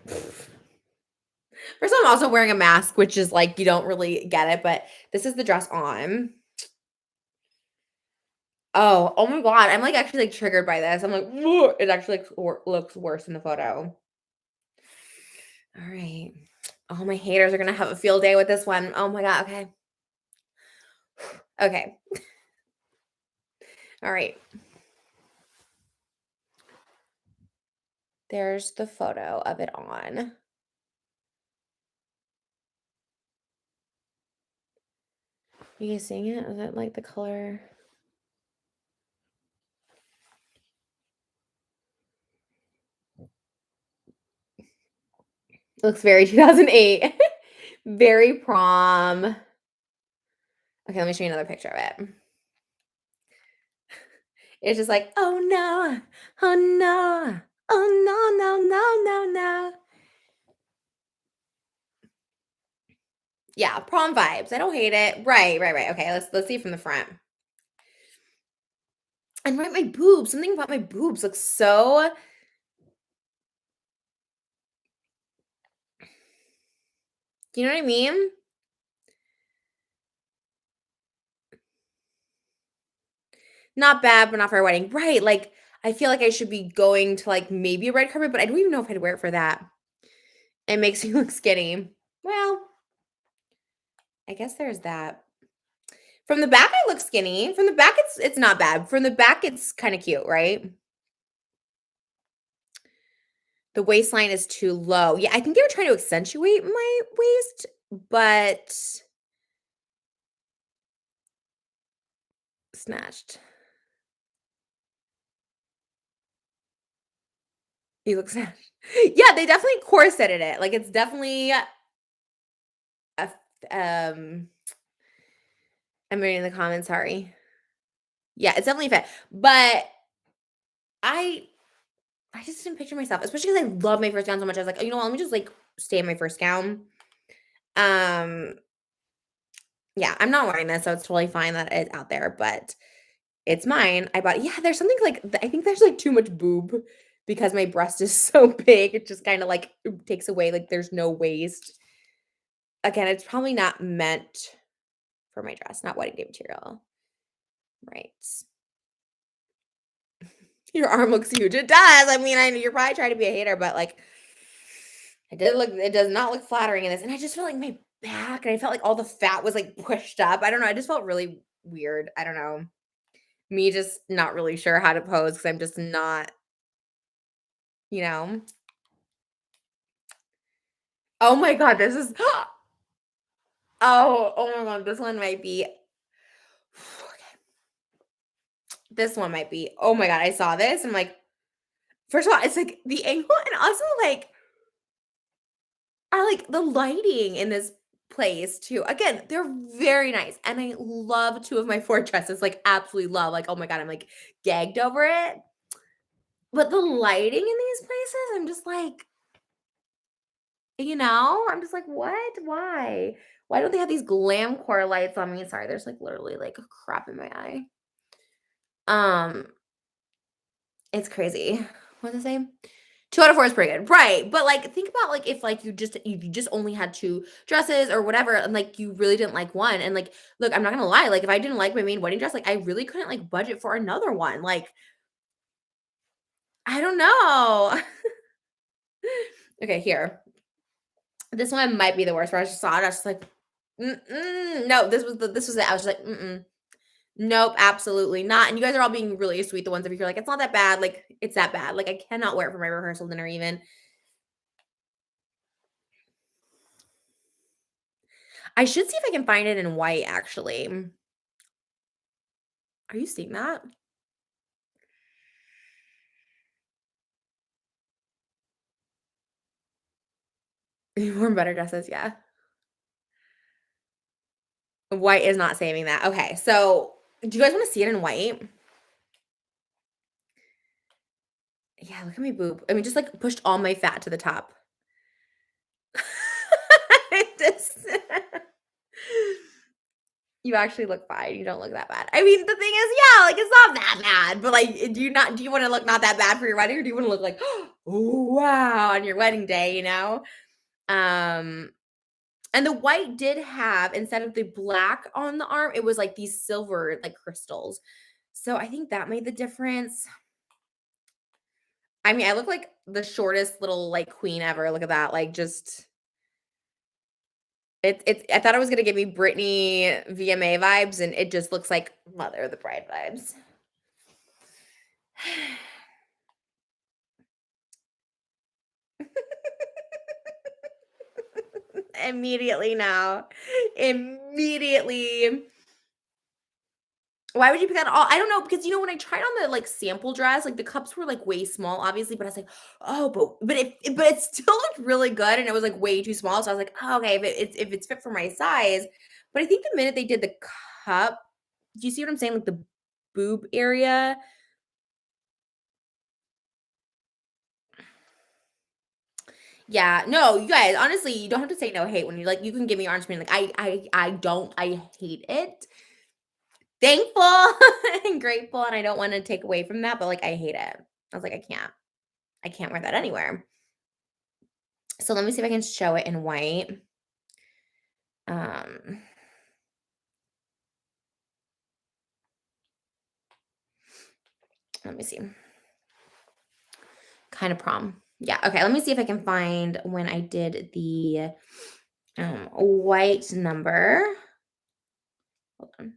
First, I'm also wearing a mask, which is like you don't really get it, but this is the dress on. Oh my god, I'm like actually like triggered by this. I'm like, "Ugh," it actually looks worse in the photo. All right. Oh, my haters are gonna have a field day with this one. Oh my god. Okay. Okay. All right. There's the photo of it on. You guys seeing it? Is it like the color? It looks very 2008. Very prom. Okay, let me show you another picture of it. It's just like, oh no, oh no, oh no, no, no, no, no. Yeah, prom vibes. I don't hate it. Right, right, right. Okay, let's see from the front. And right, my boobs. Something about my boobs looks so. You know what I mean? Not bad, but not for a wedding. Right. Like, I feel like I should be going to like maybe a red carpet, but I don't even know if I'd wear it for that. It makes me look skinny. Well, I guess there's that. From the back, I look skinny. From the back, it's not bad. From the back, it's kind of cute, right? The waistline is too low. Yeah, I think they were trying to accentuate my waist, but snatched. You look snatched. Yeah, they definitely corseted it. Like it's definitely a I'm reading the comments, sorry. Yeah, it's definitely a fit. But I I just didn't picture myself, especially because I love my first gown so much. I was like, oh, you know what? Let me just like stay in my first gown. Um, yeah, I'm not wearing this, so it's totally fine that it's out there, but it's mine. I bought it. Yeah, there's something like I think there's like too much boob because my breast is so big. It just kind of like takes away like there's no waist. Again, it's probably not meant for my dress, not wedding day material. Right. Your arm looks huge. It does. I mean, I know you're probably trying to be a hater, but like it does not look flattering in this. And I just felt like my back and I felt like all the fat was like pushed up. I don't know. I just felt really weird. I don't know. Me just not really sure how to pose because I'm just not, you know. Oh my god, this is oh my god, this one might be this one might be. Oh my god, I saw this. I'm like, first of all, it's like the angle and also like I like the lighting in this place too. Again, they're very nice. And I love two of my 4 dresses, like absolutely love. Like, oh my god, I'm like gagged over it. But the lighting in these places, I'm just like, I'm just like, what? Why? Why don't they have these glam core lights on me? Sorry, there's like literally like a crap in my eye. Um, it's crazy. What did I say? 2 out of 4 is pretty good. Right, but, like, think about, like, if, like, you just only had 2 dresses or whatever, and, like, you really didn't like one, and, like, look, I'm not gonna lie, like, if I didn't like my main wedding dress, like, I really couldn't, like, budget for another one, like, I don't know. Okay, here. This one might be the worst where I just saw it, I was just like, "Mm-mm, no, this was it." I was just like, "Mm-mm, Nope, absolutely not, and you guys are all being really sweet, the ones of you who are like, "It's not that bad," like, it's that bad, like, I cannot wear it for my rehearsal dinner even. I should see if I can find it in white, actually. Are you seeing that? You wore better dresses, yeah. White is not saving that. Okay, so do you guys wanna see it in white? Yeah, look at my boob. I mean, just, like, pushed all my fat to the top. This You actually look fine, you don't look that bad. I mean, the thing is, yeah, like, it's not that bad, but, like, do you wanna look not that bad for your wedding, or do you wanna look like, "Oh, wow," on your wedding day, you know? Um, and the white did have, instead of the black on the arm, it was, like, these silver, like, crystals. So, I think that made the difference. I mean, I look like the shortest little, like, queen ever, look at that, like, just it's I thought it was gonna give me Britney VMA vibes, and it just looks like Mother of the Bride vibes. Immediately now. Immediately. Why would you pick that all? I don't know, because, when I tried on the, like, sample dress, like, the cups were, like, way small, obviously, but I was like, "Oh, but it still looked really good, and it was, like, way too small." So I was like, "Oh, okay, if it's fit for my size." But I think the minute they did the cup, do you see what I'm saying? Like, the boob area. Yeah, no, you guys, honestly, you don't have to say no hate when you like, you can give me orange cream. Like, I hate it. Thankful and grateful, and I don't wanna take away from that, but, like, I hate it. I was like, I can't wear that anywhere. So let me see if I can show it in white. Um, Let me see. Kind of prom. Yeah, okay, let me see if I can find when I did the, white number. Hold on.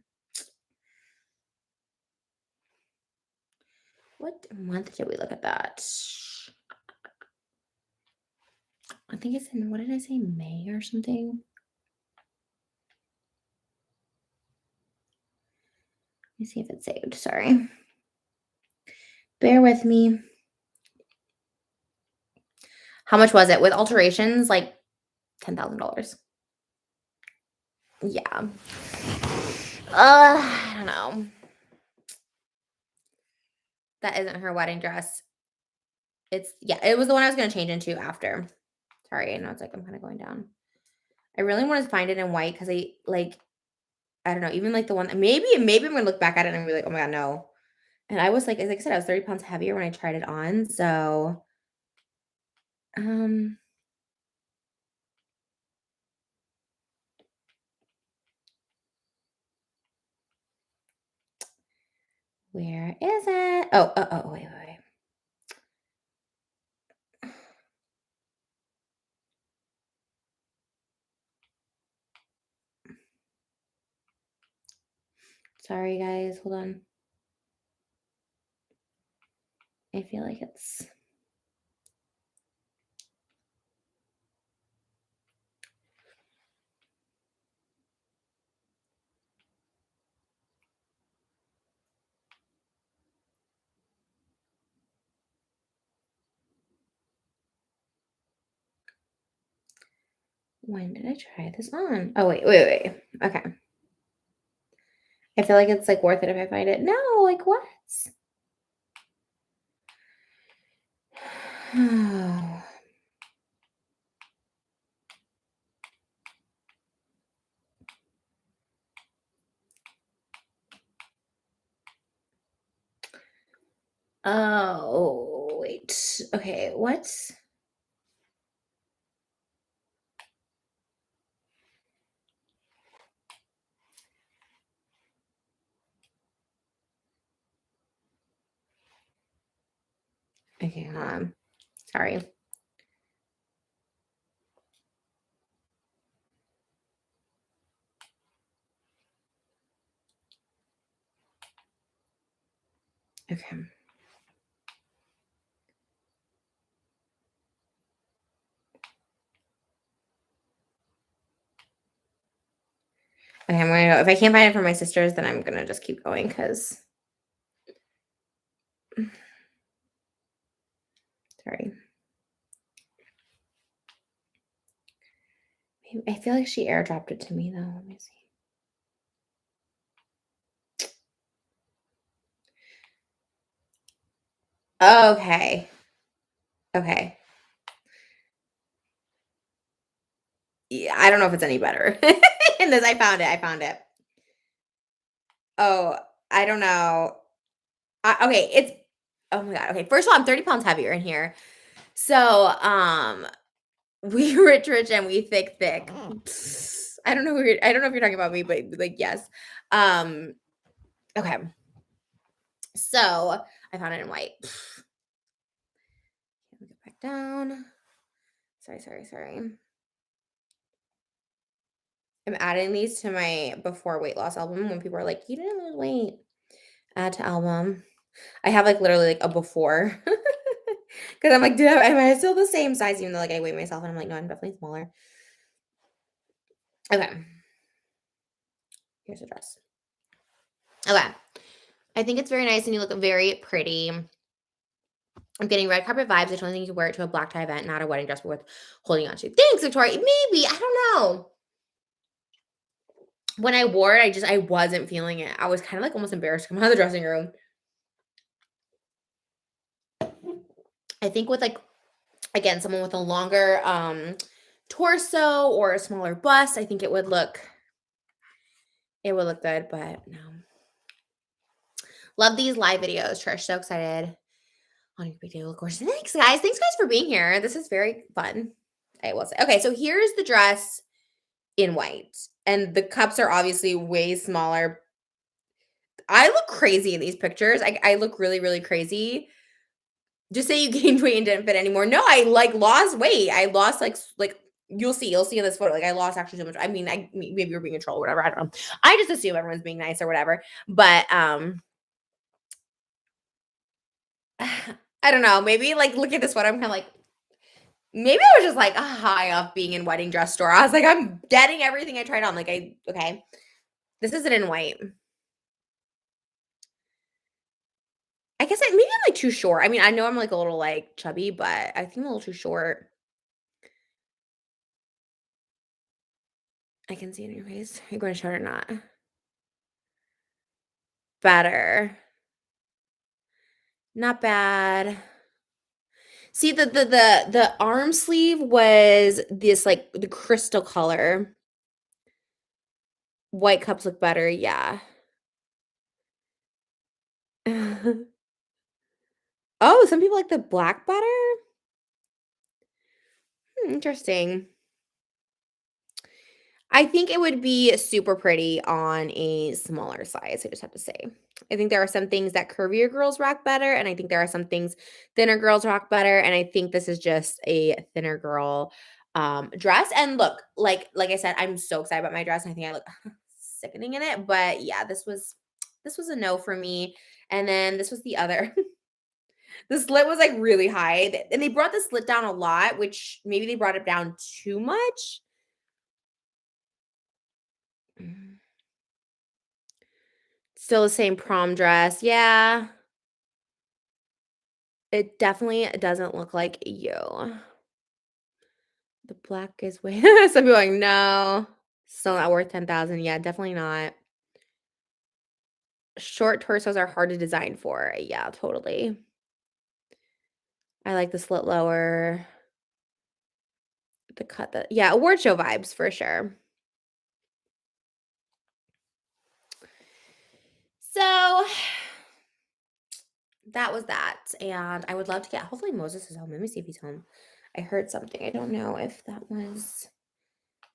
What month did we look at that? I think it's in, what did I say, May or something? Let me see if it's saved, sorry. Bear with me. How much was it? With alterations, like $10,000. Yeah. I don't know. That isn't her wedding dress. Yeah, it was the one I was gonna change into after. Sorry, I know it's like I'm kinda going down. I really wanna find it in white because I don't know, even like the one, maybe I'm gonna look back at it and be like, "Oh my god, no." And I was like I said, I was 30 pounds heavier when I tried it on, so, um, where is it? Oh, wait. Sorry, guys, hold on. I feel like it's when did I try this on? Oh, wait. Okay. I feel like it's, like, worth it if I find it. No, like, what? Oh, wait. Okay, what? Okay, hold on. Sorry. Okay. Okay, I'm gonna go. If I can't find it for my sisters, then I'm gonna just keep going because sorry. I feel like she airdropped it to me though. Let me see. Okay. Okay. Yeah, I don't know if it's any better. In this, I found it. I found it. Oh, I don't know. Okay, it's oh my god. Okay, first of all, I'm 30 pounds heavier in here. So, we rich and we thick. I don't know who I don't know if you're talking about me, but like yes. Um, okay. So I found it in white. Let me get back down. Sorry. I'm adding these to my before weight loss album when people are like, you didn't lose weight. Add to album. I have like literally like a before. Because I'm like, am I still the same size? Even though like I weigh myself and I'm like, no, I'm definitely smaller. Okay. Here's a dress. Okay. I think it's very nice and you look very pretty. I'm getting red carpet vibes. I totally think you could wear it to a black tie event, not a wedding dress worth holding on to. Thanks, Victoria. Maybe. I don't know. When I wore it, I wasn't feeling it. I was kind of like almost embarrassed to come out of the dressing room. I think with like again, someone with a longer torso or a smaller bust, I think it would look good, but no. Love these live videos, Trish. So excited on your big day, of course. Thanks, guys. Thanks, guys, for being here. This is very fun. I will say. Okay, so here's the dress in white, and the cups are obviously way smaller. I look crazy in these pictures. I look really, really crazy. Just say you gained weight and didn't fit anymore. No, I like lost weight. I lost like you'll see in this photo. Like I lost actually so much. I mean, maybe you're being a troll or whatever. I don't know. I just assume everyone's being nice or whatever. But I don't know. Maybe like look at this photo. I'm kind of like maybe I was just like high off being in wedding dress store. I was like, I'm getting everything I tried on. Like okay. This isn't in white. I guess maybe I'm like too short. I mean, I know I'm like a little like chubby, but I think I'm a little too short. I can see it in your face. Are you going to show it or not? Better. Not bad. See, the arm sleeve was this, like, the crystal color. White cups look better, yeah. Oh, some people like the black better? Interesting. I think it would be super pretty on a smaller size, I just have to say. I think there are some things that curvier girls rock better, and I think there are some things thinner girls rock better, and I think this is just a thinner girl, dress, and look, like I said, I'm so excited about my dress, and I think I look sickening in it, but yeah, this was a no for me, and then this was the other the slit was, like, really high, and they brought the slit down a lot, which maybe they brought it down too much. Mm. Still the same prom dress. Yeah. It definitely doesn't look like you. The black is way some people are like, "No, still not worth 10,000." Yeah, definitely not. Short torsos are hard to design for. Yeah, totally. I like the slit lower, the cut that yeah, award show vibes for sure. So, that was that, and I would love to get hopefully Moses is home. Let me see if he's home. I heard something. I don't know if that was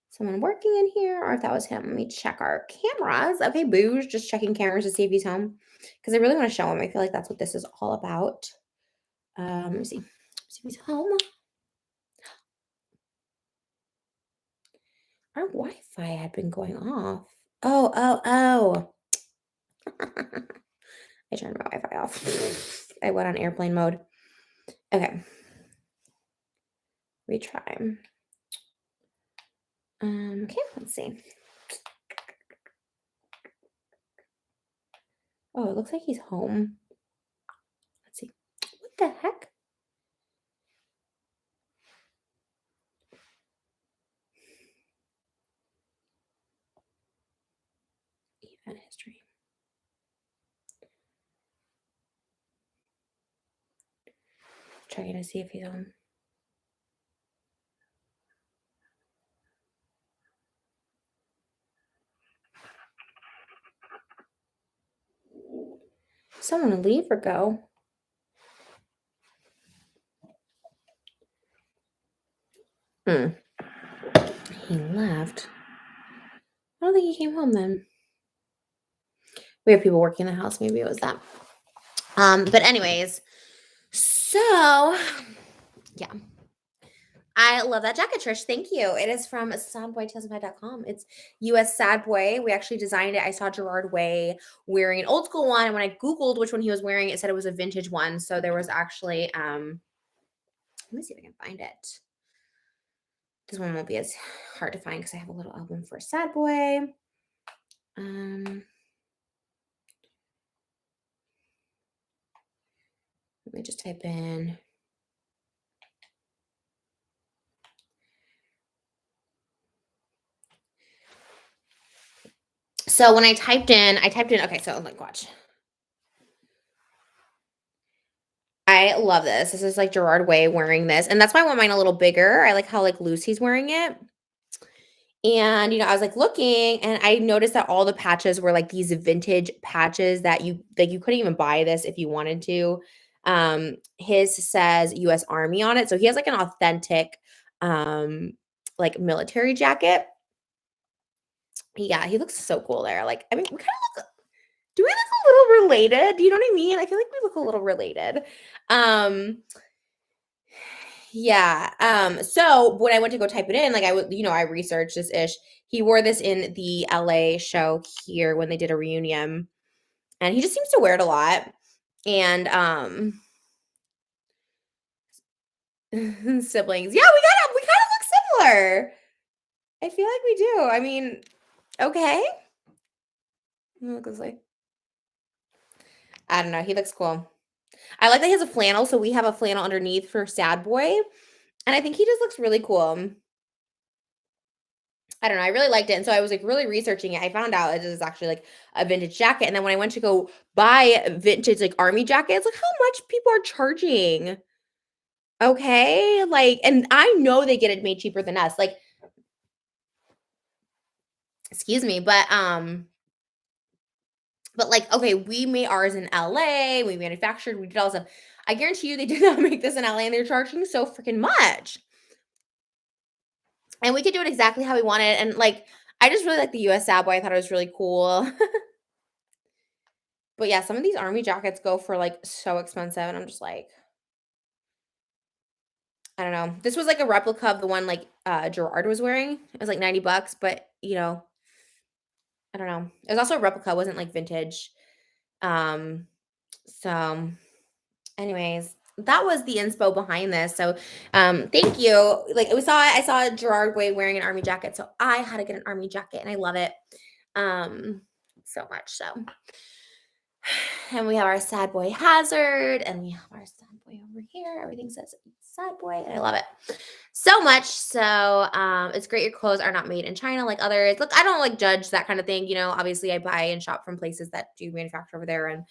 someone working in here or if that was him. Let me check our cameras. Okay, Booge, just checking cameras to see if he's home because I really want to show him. I feel like that's what this is all about. Let me see. See if he's home. Our Wi-Fi had been going off. Oh. I turned my Wi-Fi off. I went on airplane mode. Okay. Retry. Okay, let's see. Oh, it looks like he's home. Let's see. What the heck? Event history. Trying to see if he's on. Someone leave or go? Hmm. He left. I don't think he came home then. We have people working in the house. Maybe it was that. But anyways, so yeah. I love that jacket, Trish. Thank you. It is from sadboy2005.com. It's US Sad Boy. We actually designed it. I saw Gerard Way wearing an old school one. And when I Googled which one he was wearing, it said it was a vintage one. So there was actually, let me see if I can find it. This one won't be as hard to find because I have a little album for Sad Boy. Let me just type in. So when I typed in, okay, so like, watch. I love this. This is like Gerard Way wearing this. And that's why I want mine a little bigger. I like how like loose he's wearing it. And, I was like looking and I noticed that all the patches were like these vintage patches that you couldn't even buy this if you wanted to. His says US Army on it. So he has like an authentic like military jacket. Yeah, he looks so cool there. Like, I mean, we kind of look, do we look a little related? Do you know what I mean? I feel like we look a little related. Yeah. So when I went to go type it in, like I would, I researched this ish. He wore this in the LA show here when they did a reunion. And he just seems to wear it a lot. And siblings. Yeah, we kind of look similar. I feel like we do. I mean, okay. Let me look this way. I don't know. He looks cool. I like that he has a flannel, so we have a flannel underneath for Sad Boy. And I think he just looks really cool. I don't know. I really liked it. And so I was like really researching it. I found out it is actually like a vintage jacket. And then when I went to go buy vintage like army jackets, like how much people are charging. Okay. Like, and I know they get it made cheaper than us. Like, excuse me, but like, okay, we made ours in LA, we manufactured, we did all this stuff. I guarantee you they did not make this in LA and they're charging so freaking much. And we could do it exactly how we wanted. And like, I just really like the US Sad Boy. I thought it was really cool. But yeah, some of these army jackets go for like so expensive. And I'm just like, I don't know. This was like a replica of the one like Gerard was wearing. It was like $90, but I don't know. It was also a replica, it wasn't like vintage. So anyways, that was the inspo behind this. So thank you. Like I saw Gerard Way wearing an army jacket. So I had to get an army jacket and I love it so much. So and we have our Sad Boy Hazard and we have our Sad Boy over here. Everything says Sad Boy and I love it so much. So it's great your clothes are not made in China like others. Look, I don't like judge that kind of thing. Obviously I buy and shop from places that do manufacture over there. And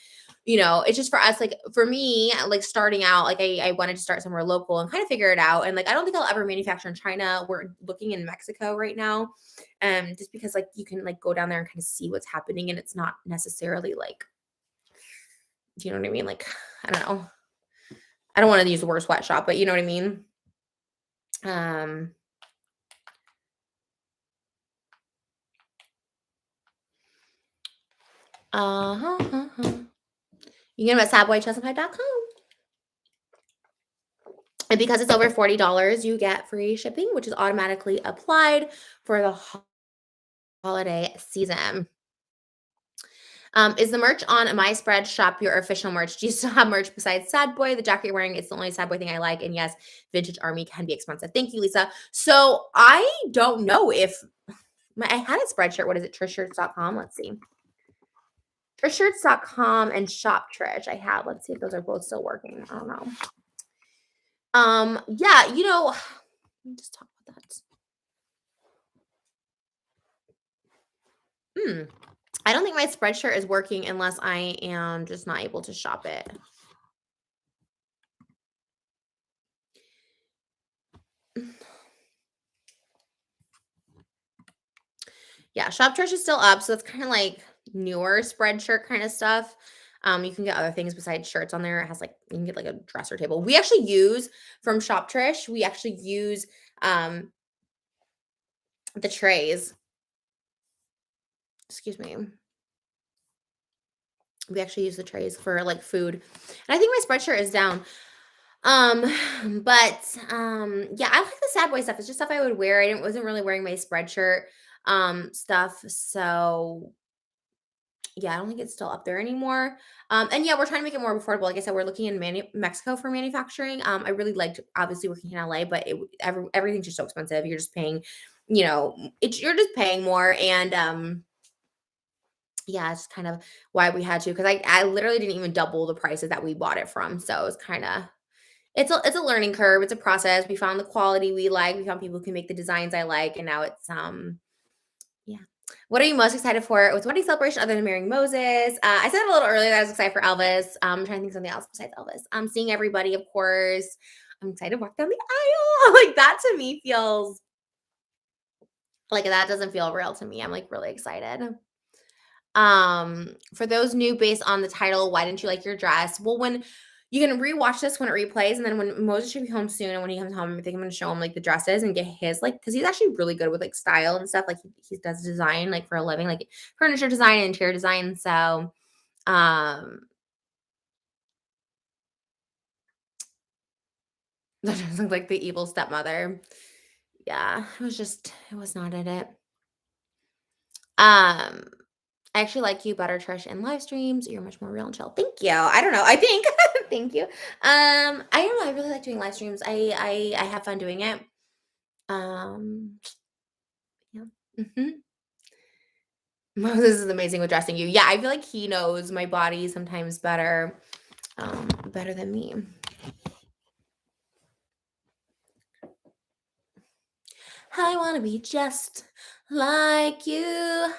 it's just for us, like for me, like starting out, like I wanted to start somewhere local and kind of figure it out. And like I don't think I'll ever manufacture in China. We're looking in Mexico right now. Just because like you can like go down there and kind of see what's happening and it's not necessarily like, do you know what I mean? Like, I don't know. I don't want to use the word sweatshop, but you know what I mean? You can get them at sadboy2005.com. And because it's over $40, you get free shipping, which is automatically applied for the holiday season. Is the merch on my spread shop your official merch? Do you still have merch besides Sad Boy? The jacket you're wearing, it's the only Sad Boy thing I like. And yes, Vintage Army can be expensive. Thank you, Lisa. So I don't know if I had a spread shirt. What is it? Trishshirts.com. Let's see. Trishshirts.com and Shop Trish. I have. Let's see if those are both still working. I don't know. Yeah, let me just talk about that. Hmm. I don't think my spreadshirt is working unless I am just not able to shop it. Yeah, Shop Trish is still up, so it's kind of like newer spreadshirt kind of stuff. You can get other things besides shirts on there. It has like you can get like a dresser table. We actually use from Shop Trish. We actually use the trays. Excuse me. We actually use the trays for like food, and I think my spreadshirt is down. Um, yeah, I like the Sad Boy stuff. It's just stuff I would wear. I didn't wasn't really wearing my spreadshirt stuff, so yeah, I don't think it's still up there anymore. And yeah, we're trying to make it more affordable. Like I said, we're looking in Mexico for manufacturing. I really liked obviously working in LA, but everything's just so expensive. You're just paying, you're just paying more, and yeah, it's kind of why we had to because I literally didn't even double the prices that we bought it from. So it's kind of it's a learning curve. It's a process. We found the quality we like. We found people who can make the designs I like, and now it's yeah. What are you most excited for with wedding celebration other than marrying Moses? I said it a little earlier that I was excited for Elvis. I'm trying to think of something else besides Elvis. Seeing everybody, of course. I'm excited to walk down the aisle. Like that to me feels like that doesn't feel real to me. I'm like really excited. For those new based on the title, why didn't you like your dress? Well, when you can rewatch this when it replays, and then when Moses should be home soon, and when he comes home, I think I'm gonna show him like the dresses and get his like because he's actually really good with like style and stuff. Like he does design like for a living, like furniture design and interior design. So um that does look like the evil stepmother. Yeah, it was not in it. Um I actually like you better, Trish, in live streams. You're much more real and chill. Thank you. I don't know. I think. Thank you. I don't know. I really like doing live streams. I have fun doing it. Um, yeah. hmm Moses is amazing with dressing you. Yeah, I feel like he knows my body sometimes better than me. I wanna be just like you.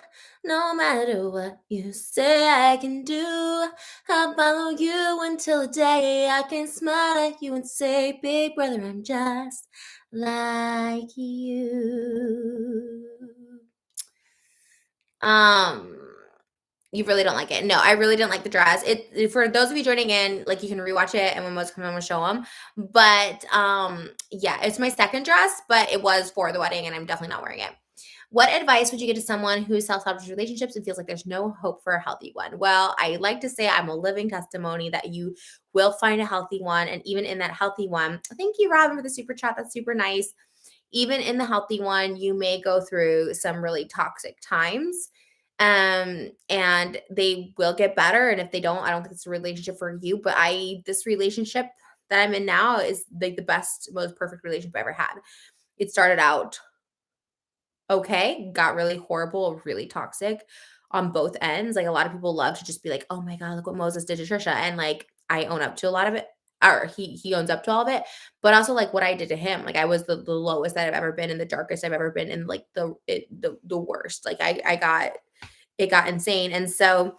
No matter what you say, I can do. I'll follow you until the day I can smile at you and say, Big brother, I'm just like you. Um, you really don't like it. No, I really didn't like the dress. For those of you joining in, like you can rewatch it and when most come, I'm gonna show them. But yeah, it's my second dress, but it was for the wedding, and I'm definitely not wearing it. What advice would you give to someone who self-sabotages relationships and feels like there's no hope for a healthy one? Well, I like to say I'm a living testimony that you will find a healthy one, and even in that healthy one, thank you, Robin, for the super chat. That's super nice. Even in the healthy one, you may go through some really toxic times. And they will get better. And if they don't, I don't think it's a relationship for you. But this relationship that I'm in now is like the best, most perfect relationship I ever had. It started out okay, got really horrible, really toxic on both ends. Like a lot of people love to just be like, "Oh my god, look what Moses did to Trisha," and like I own up to a lot of it, or he owns up to all of it. But also like what I did to him, like I was the lowest that I've ever been, and the darkest I've ever been, and like the worst. Like I got it got insane, and so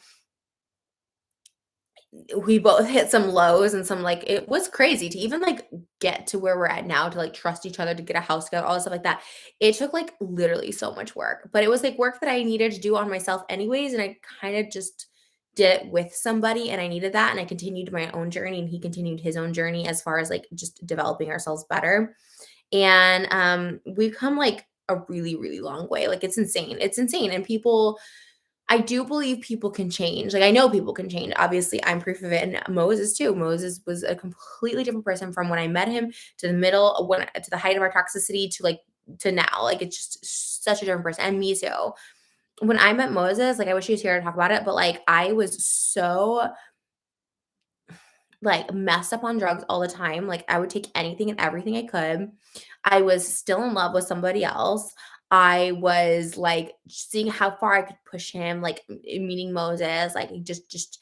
we both hit some lows and some like it was crazy to even like get to where we're at now to like trust each other to get a house together, all this stuff like that. It took like literally so much work, but it was like work that I needed to do on myself anyways. And I kind of just did it with somebody and I needed that. And I continued my own journey and he continued his own journey as far as like just developing ourselves better. And we've come like a really, really long way. Like it's insane. It's insane. And people I do believe people can change. Like I know people can change. Obviously, I'm proof of it, and Moses too. Moses was a completely different person from when I met him to the middle, when to the height of our toxicity to like to now. Like it's just such a different person, and me too. when I met Moses, like, I wish he was here to talk about it, but, like, I was so, like, messed up on drugs all the time. Like, I would take anything and everything I could. I was still in love with somebody else. I was, like, seeing how far I could push him, like, meeting Moses, like, just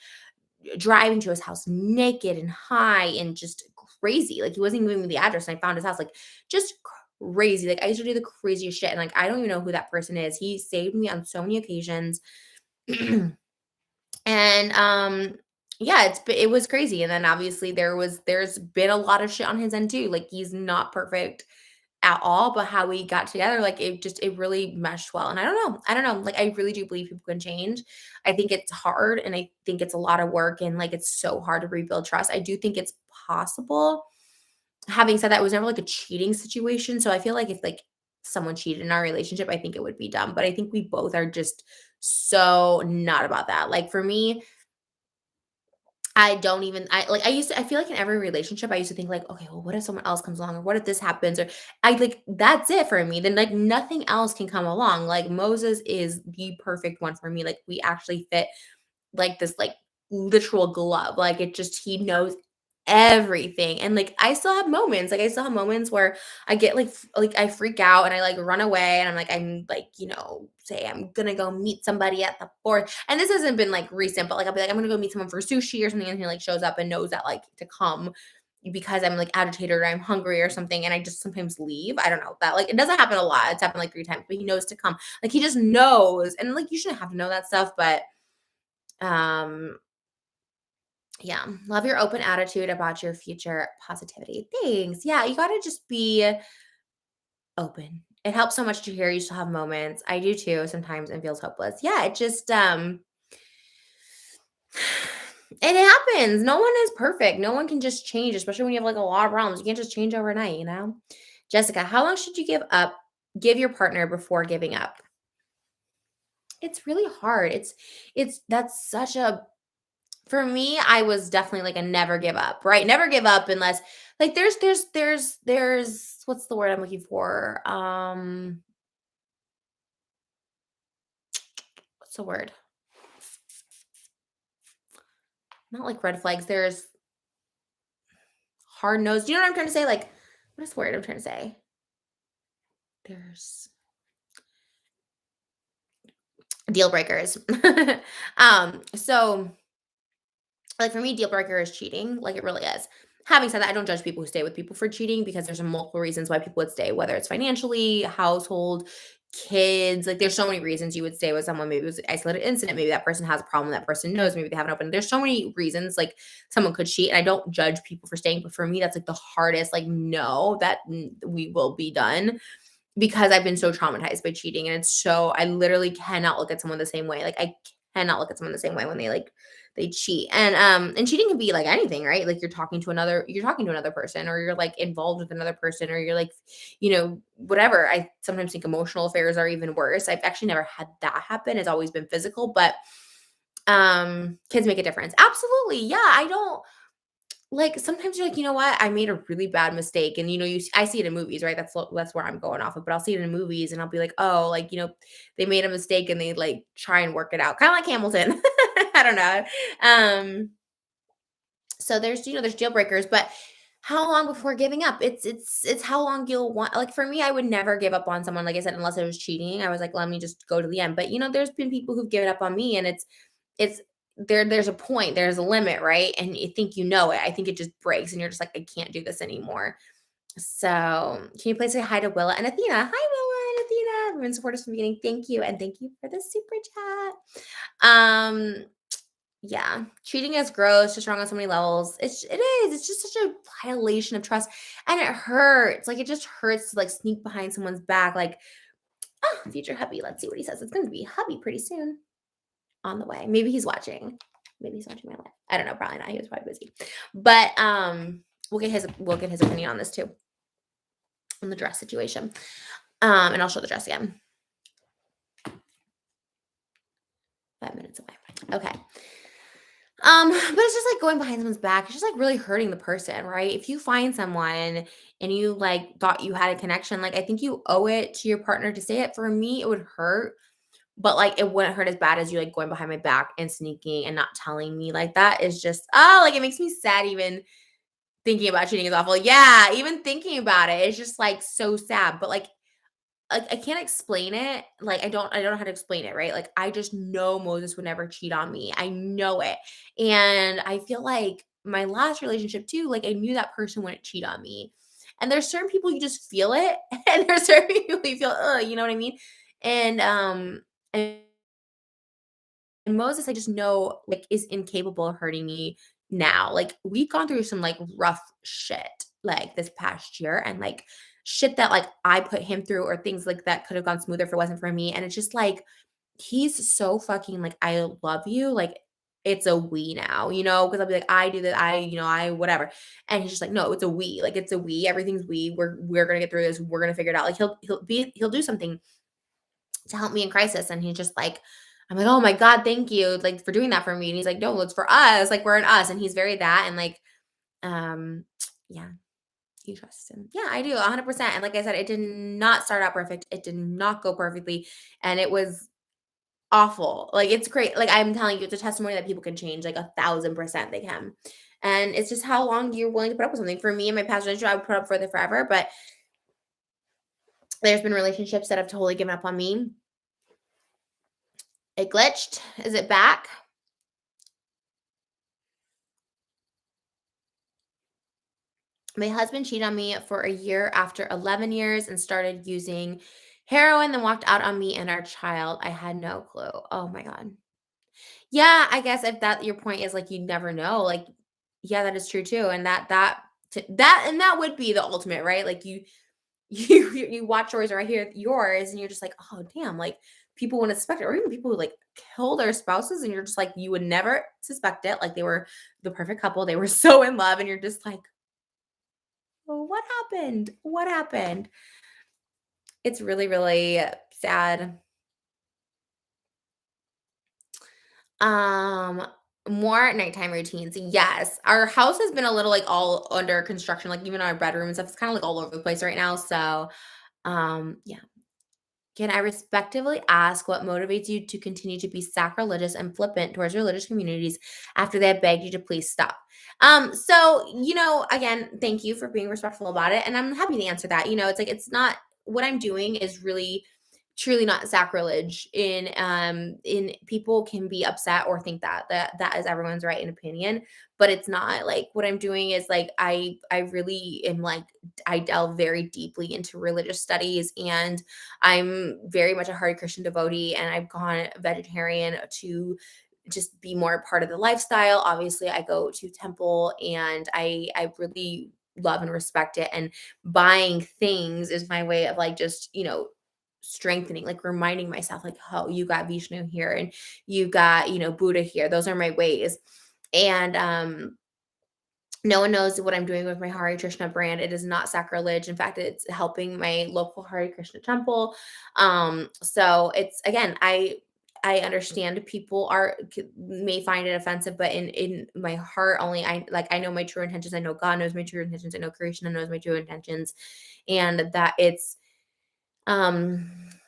driving to his house naked and high and just crazy. Like, he wasn't even giving me the address, and I found his house, like, just crazy. Like, I used to do the craziest shit, and, like, I don't even know who that person is. He saved me on so many occasions. And, yeah, it was crazy, and then obviously there's been a lot of shit on his end too. Like, he's not perfect at all, but how we got together, like, it really meshed well, and I don't know, like, I really do believe people can change. I think it's hard, and I think it's a lot of work, and, like, it's so hard to rebuild trust. I do think it's possible. Having said that, it was never, like, a cheating situation, so I feel like if, like, someone cheated in our relationship, I think it would be dumb, but I think we both are just so not about that. Like, for me, I don't even I feel like in every relationship, I used to think like, "Okay, well, what if someone else comes along, or what if this happens?" Or I like, that's it for me, then, like, nothing else can come along. Like, Moses is the perfect one for me. Like, we actually fit like this, like, literal glove. Like, it just he knows everything. And, like, I still have moments where I get, like, I freak out and I, like, run away, and I'm, like, say I'm gonna go meet somebody at the Fourth, and this hasn't been, like, recent, but, like, I'll be like, "I'm gonna go meet someone for sushi or something," and he, like, shows up and knows that, like, to come because I'm, like, agitated or I'm hungry or something, and I just sometimes leave. I don't know, that, like, it doesn't happen a lot. It's happened, like, 3 times, but he knows to come. Like, he just knows, and, like, you shouldn't have to know that stuff, but, um, yeah, love your open attitude about your future positivity. Thanks. Yeah, you gotta just be open. It helps so much to hear you still have moments. I do too sometimes and feels hopeless. Yeah, it just it happens. No one is perfect. No one can just change, especially when you have like a lot of problems. You can't just change overnight, you know? Jessica, how long should you give your partner before giving up? It's really hard. It's that's such a For me, I was definitely like a never give up, right? Never give up unless like there's what's the word I'm looking for? What's the word? Not like red flags. There's hard nose. Do you know what I'm trying to say? Like, what is the word I'm trying to say? There's deal breakers. So like for me, deal breaker is cheating. Like it really is. Having said that, I don't judge people who stay with people for cheating because there's multiple reasons why people would stay, whether it's financially, household, kids. Like there's so many reasons you would stay with someone. Maybe it was an isolated incident. Maybe that person has a problem that person knows. Maybe they haven't opened. There's so many reasons like someone could cheat. And I don't judge people for staying. But for me, that's like the hardest, like, no, that we will be done because I've been so traumatized by cheating, and it's so I literally cannot look at someone the same way. Like, I cannot look at someone the same way when they cheat. And cheating can be like anything, right? Like you're talking to another person, or you're like involved with another person, or you're like, whatever. I sometimes think emotional affairs are even worse. I've actually never had that happen. It's always been physical, but kids make a difference. Absolutely. Yeah, I don't like, sometimes you're like, "You know what? I made a really bad mistake." And, I see it in movies, right? That's where I'm going off of, but I'll see it in movies and I'll be like, "Oh, like, they made a mistake and they, like, try and work it out." Kinda like Hamilton. I don't know. So there's deal breakers, but how long before giving up? It's how long you'll want like, for me, I would never give up on someone, like I said, unless it was cheating. I was like, "Let me just go to the end." But, there's been people who've given up on me, and it's there's a point, there's a limit, right? And you think you know it. I think it just breaks and you're just like, "I can't do this anymore." So, can you please say hi to Willa and Athena? Hi, Willa and Athena. Women supporters from the beginning. Thank you. And thank you for the super chat. Yeah, cheating is gross, just wrong on so many levels. It is. It's just such a violation of trust. And it hurts. Like, it just hurts to like sneak behind someone's back. Like, oh, future hubby. Let's see what he says. It's gonna be hubby pretty soon. On the way. Maybe he's watching. Maybe he's watching my live. I don't know, probably not. He was probably busy. But we'll get his opinion on this too, on the dress situation. And I'll show the dress again. 5 minutes away. Okay. But it's just like going behind someone's back. It's just like really hurting the person, right? If you find someone and you like thought you had a connection, like I think you owe it to your partner to say it. For me, it would hurt. but, like, it wouldn't hurt as bad as you, like, going behind my back and sneaking and not telling me, like, that is just, oh, like, it makes me sad even thinking about cheating is awful. Yeah, even thinking about it, it's just, like, so sad, but, like, I can't explain it, like, I don't know how to explain it, right? Like, I just know Moses would never cheat on me, I know it, and I feel like my last relationship too, like, I knew that person wouldn't cheat on me, and there's certain people you just feel it, and there's certain people you feel, "Ugh," you know what I mean? And, and Moses, I just know, like, is incapable of hurting me now. Like, we've gone through some, like, rough shit, like, this past year and, like, shit that, like, I put him through or things like that could have gone smoother if it wasn't for me, and it's just like, he's so fucking like, "I love you," like, it's a we now, you know, because 'Cause I'll be like, "I do that, I whatever," and he's just like, "No, it's a we, like, it's a we, everything's we, we're gonna get through this, we're gonna figure it out." Like, he'll do something to help me in crisis. And he's just like, I'm like, oh my God, thank you, like, for doing that for me. And he's like, no, it's for us. Like, we're in us. And he's very that. And like, um, yeah, you trust him. Yeah, I do 100%. And like I said, it did not start out perfect. It did not go perfectly. And it was awful. Like, it's great. Like, I'm telling you, it's a testimony that people can change, like 1,000% they can. And it's just how long you're willing to put up with something. For me and my past relationship, I would put up for it forever. But there's been relationships that have totally given up on me. It glitched. Is it back? My husband cheated on me for a year after 11 years and started using heroin, then walked out on me and our child. I had no clue. Oh my God. Yeah, I guess if that your point is like you never know, like, yeah, that is true too. And that would be the ultimate, right? Like you watch yours or I hear yours and you're just like, oh damn, like people wouldn't suspect it, or even people who like kill their spouses and you're just like, you would never suspect it. Like they were the perfect couple, they were so in love, and you're just like, well, what happened? What happened? It's really, really sad. Um, More nighttime routines. Yes. Our house has been a little like all under construction, like even our bedroom and stuff. It's kind of like all over the place right now. So, yeah. Can I respectively ask what motivates you to continue to be sacrilegious and flippant towards religious communities after they have begged you to please stop? Again, thank you for being respectful about it. And I'm happy to answer that. It's like it's not what I'm doing is really truly not sacrilege. In people can be upset or think that is everyone's right and opinion, but it's not. Like what I'm doing is like I really am like I delve very deeply into religious studies, and I'm very much a hard Christian devotee, and I've gone vegetarian to just be more a part of the lifestyle. Obviously, I go to temple and I really love and respect it. And buying things is my way of like just, strengthening, like reminding myself, like, oh, you got Vishnu here and you got, Buddha here. Those are my ways. And no one knows what I'm doing with my Hare Krishna brand. It is not sacrilege. In fact, it's helping my local Hare Krishna temple. So it's again, I understand people may find it offensive, but in my heart, only I know my true intentions. I know God knows my true intentions. I know Krishna knows my true intentions, and that it's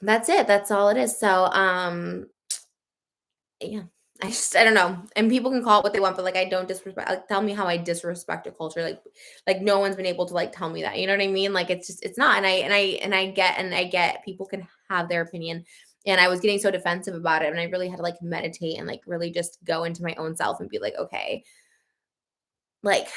that's it. That's all it is. So yeah. I don't know. And people can call it what they want, but like I don't disrespect, like tell me how I disrespect a culture. Like no one's been able to like tell me that. You know what I mean? Like it's just it's not. And I get people can have their opinion. And I was getting so defensive about it. And I really had to like meditate and like really just go into my own self and be like, okay, like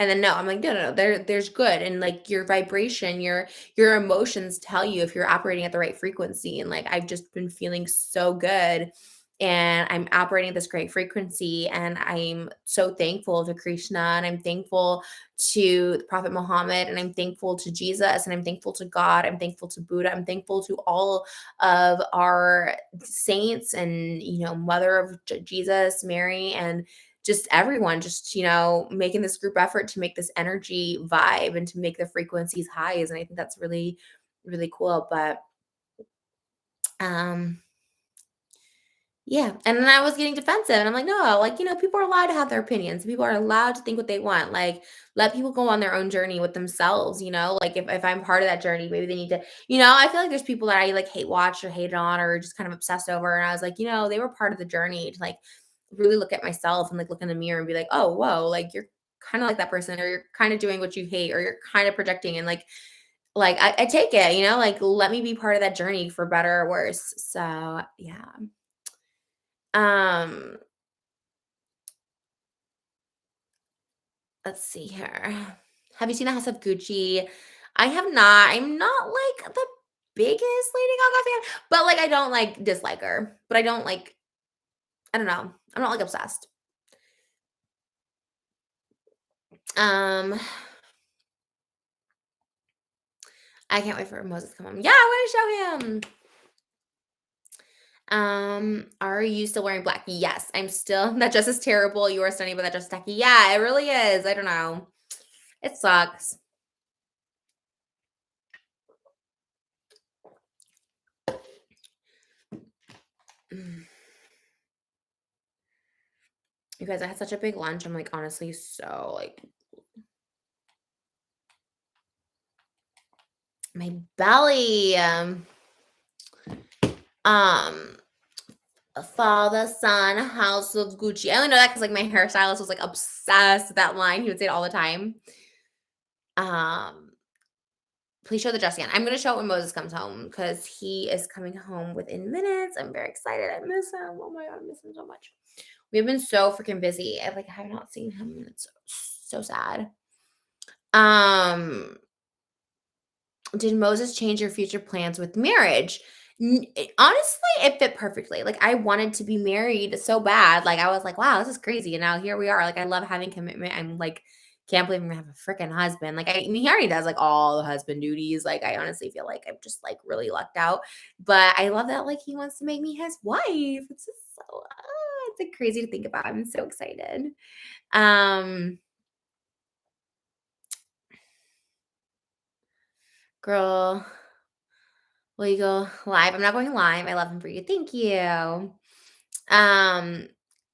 and then no, I'm like, no. There's good. And like your vibration, your emotions tell you if you're operating at the right frequency. And like I've just been feeling so good. And I'm operating at this great frequency. And I'm so thankful to Krishna. And I'm thankful to the Prophet Muhammad. And I'm thankful to Jesus. And I'm thankful to God. I'm thankful to Buddha. I'm thankful to all of our saints and, Mother of Jesus, Mary, and just everyone just making this group effort to make this energy vibe and to make the frequencies highs, and I think that's really really cool. But um Yeah, and then I was getting defensive, and I'm like, "No, like, people are allowed to have their opinions. People are allowed to think what they want. Like, let people go on their own journey with themselves, you know? Like, if I'm part of that journey, maybe they need to, I feel like there's people that I like hate watch or hate on or just kind of obsessed over. And I was like, they were part of the journey to like really look at myself and like look in the mirror and be like, oh, whoa, like you're kind of like that person, or you're kind of doing what you hate, or you're kind of projecting and like I take it, like let me be part of that journey for better or worse. So yeah. Um, let's see here. Have you seen the House of Gucci? I have not. I'm not like the biggest Lady Gaga fan, but like I don't like dislike her. But I don't like, I don't know. I'm not like obsessed. Um, I can't wait for Moses to come home. Yeah, I want to show him. Are you still wearing black? Yes, I'm still. That dress is terrible. You are stunning, but that dress is tacky. Yeah, it really is. I don't know. It sucks. Mm. You guys, I had such a big lunch. I'm like honestly so like my belly. Um, Father, Son, House of Gucci. I only know that because like my hairstylist was like obsessed with that line. He would say it all the time. Um, Please show the dress again. I'm gonna show it when Moses comes home because he is coming home within minutes. I'm very excited. I miss him. Oh my god, I miss him so much. We've been so freaking busy. I like have not seen him. And it's so sad. Um, did Moses change your future plans with marriage? Honestly, it fit perfectly. Like I wanted to be married so bad. Like I was like, wow, this is crazy. And now here we are. Like I love having commitment. I'm like, can't believe I'm gonna have a freaking husband. Like I mean, he already does like all the husband duties. Like I honestly feel like I'm just like really lucked out. But I love that like he wants to make me his wife. It's just so it's like crazy to think about. I'm so excited. Um, Girl, will you go live? I'm not going live. I love him for you. Thank you. Um,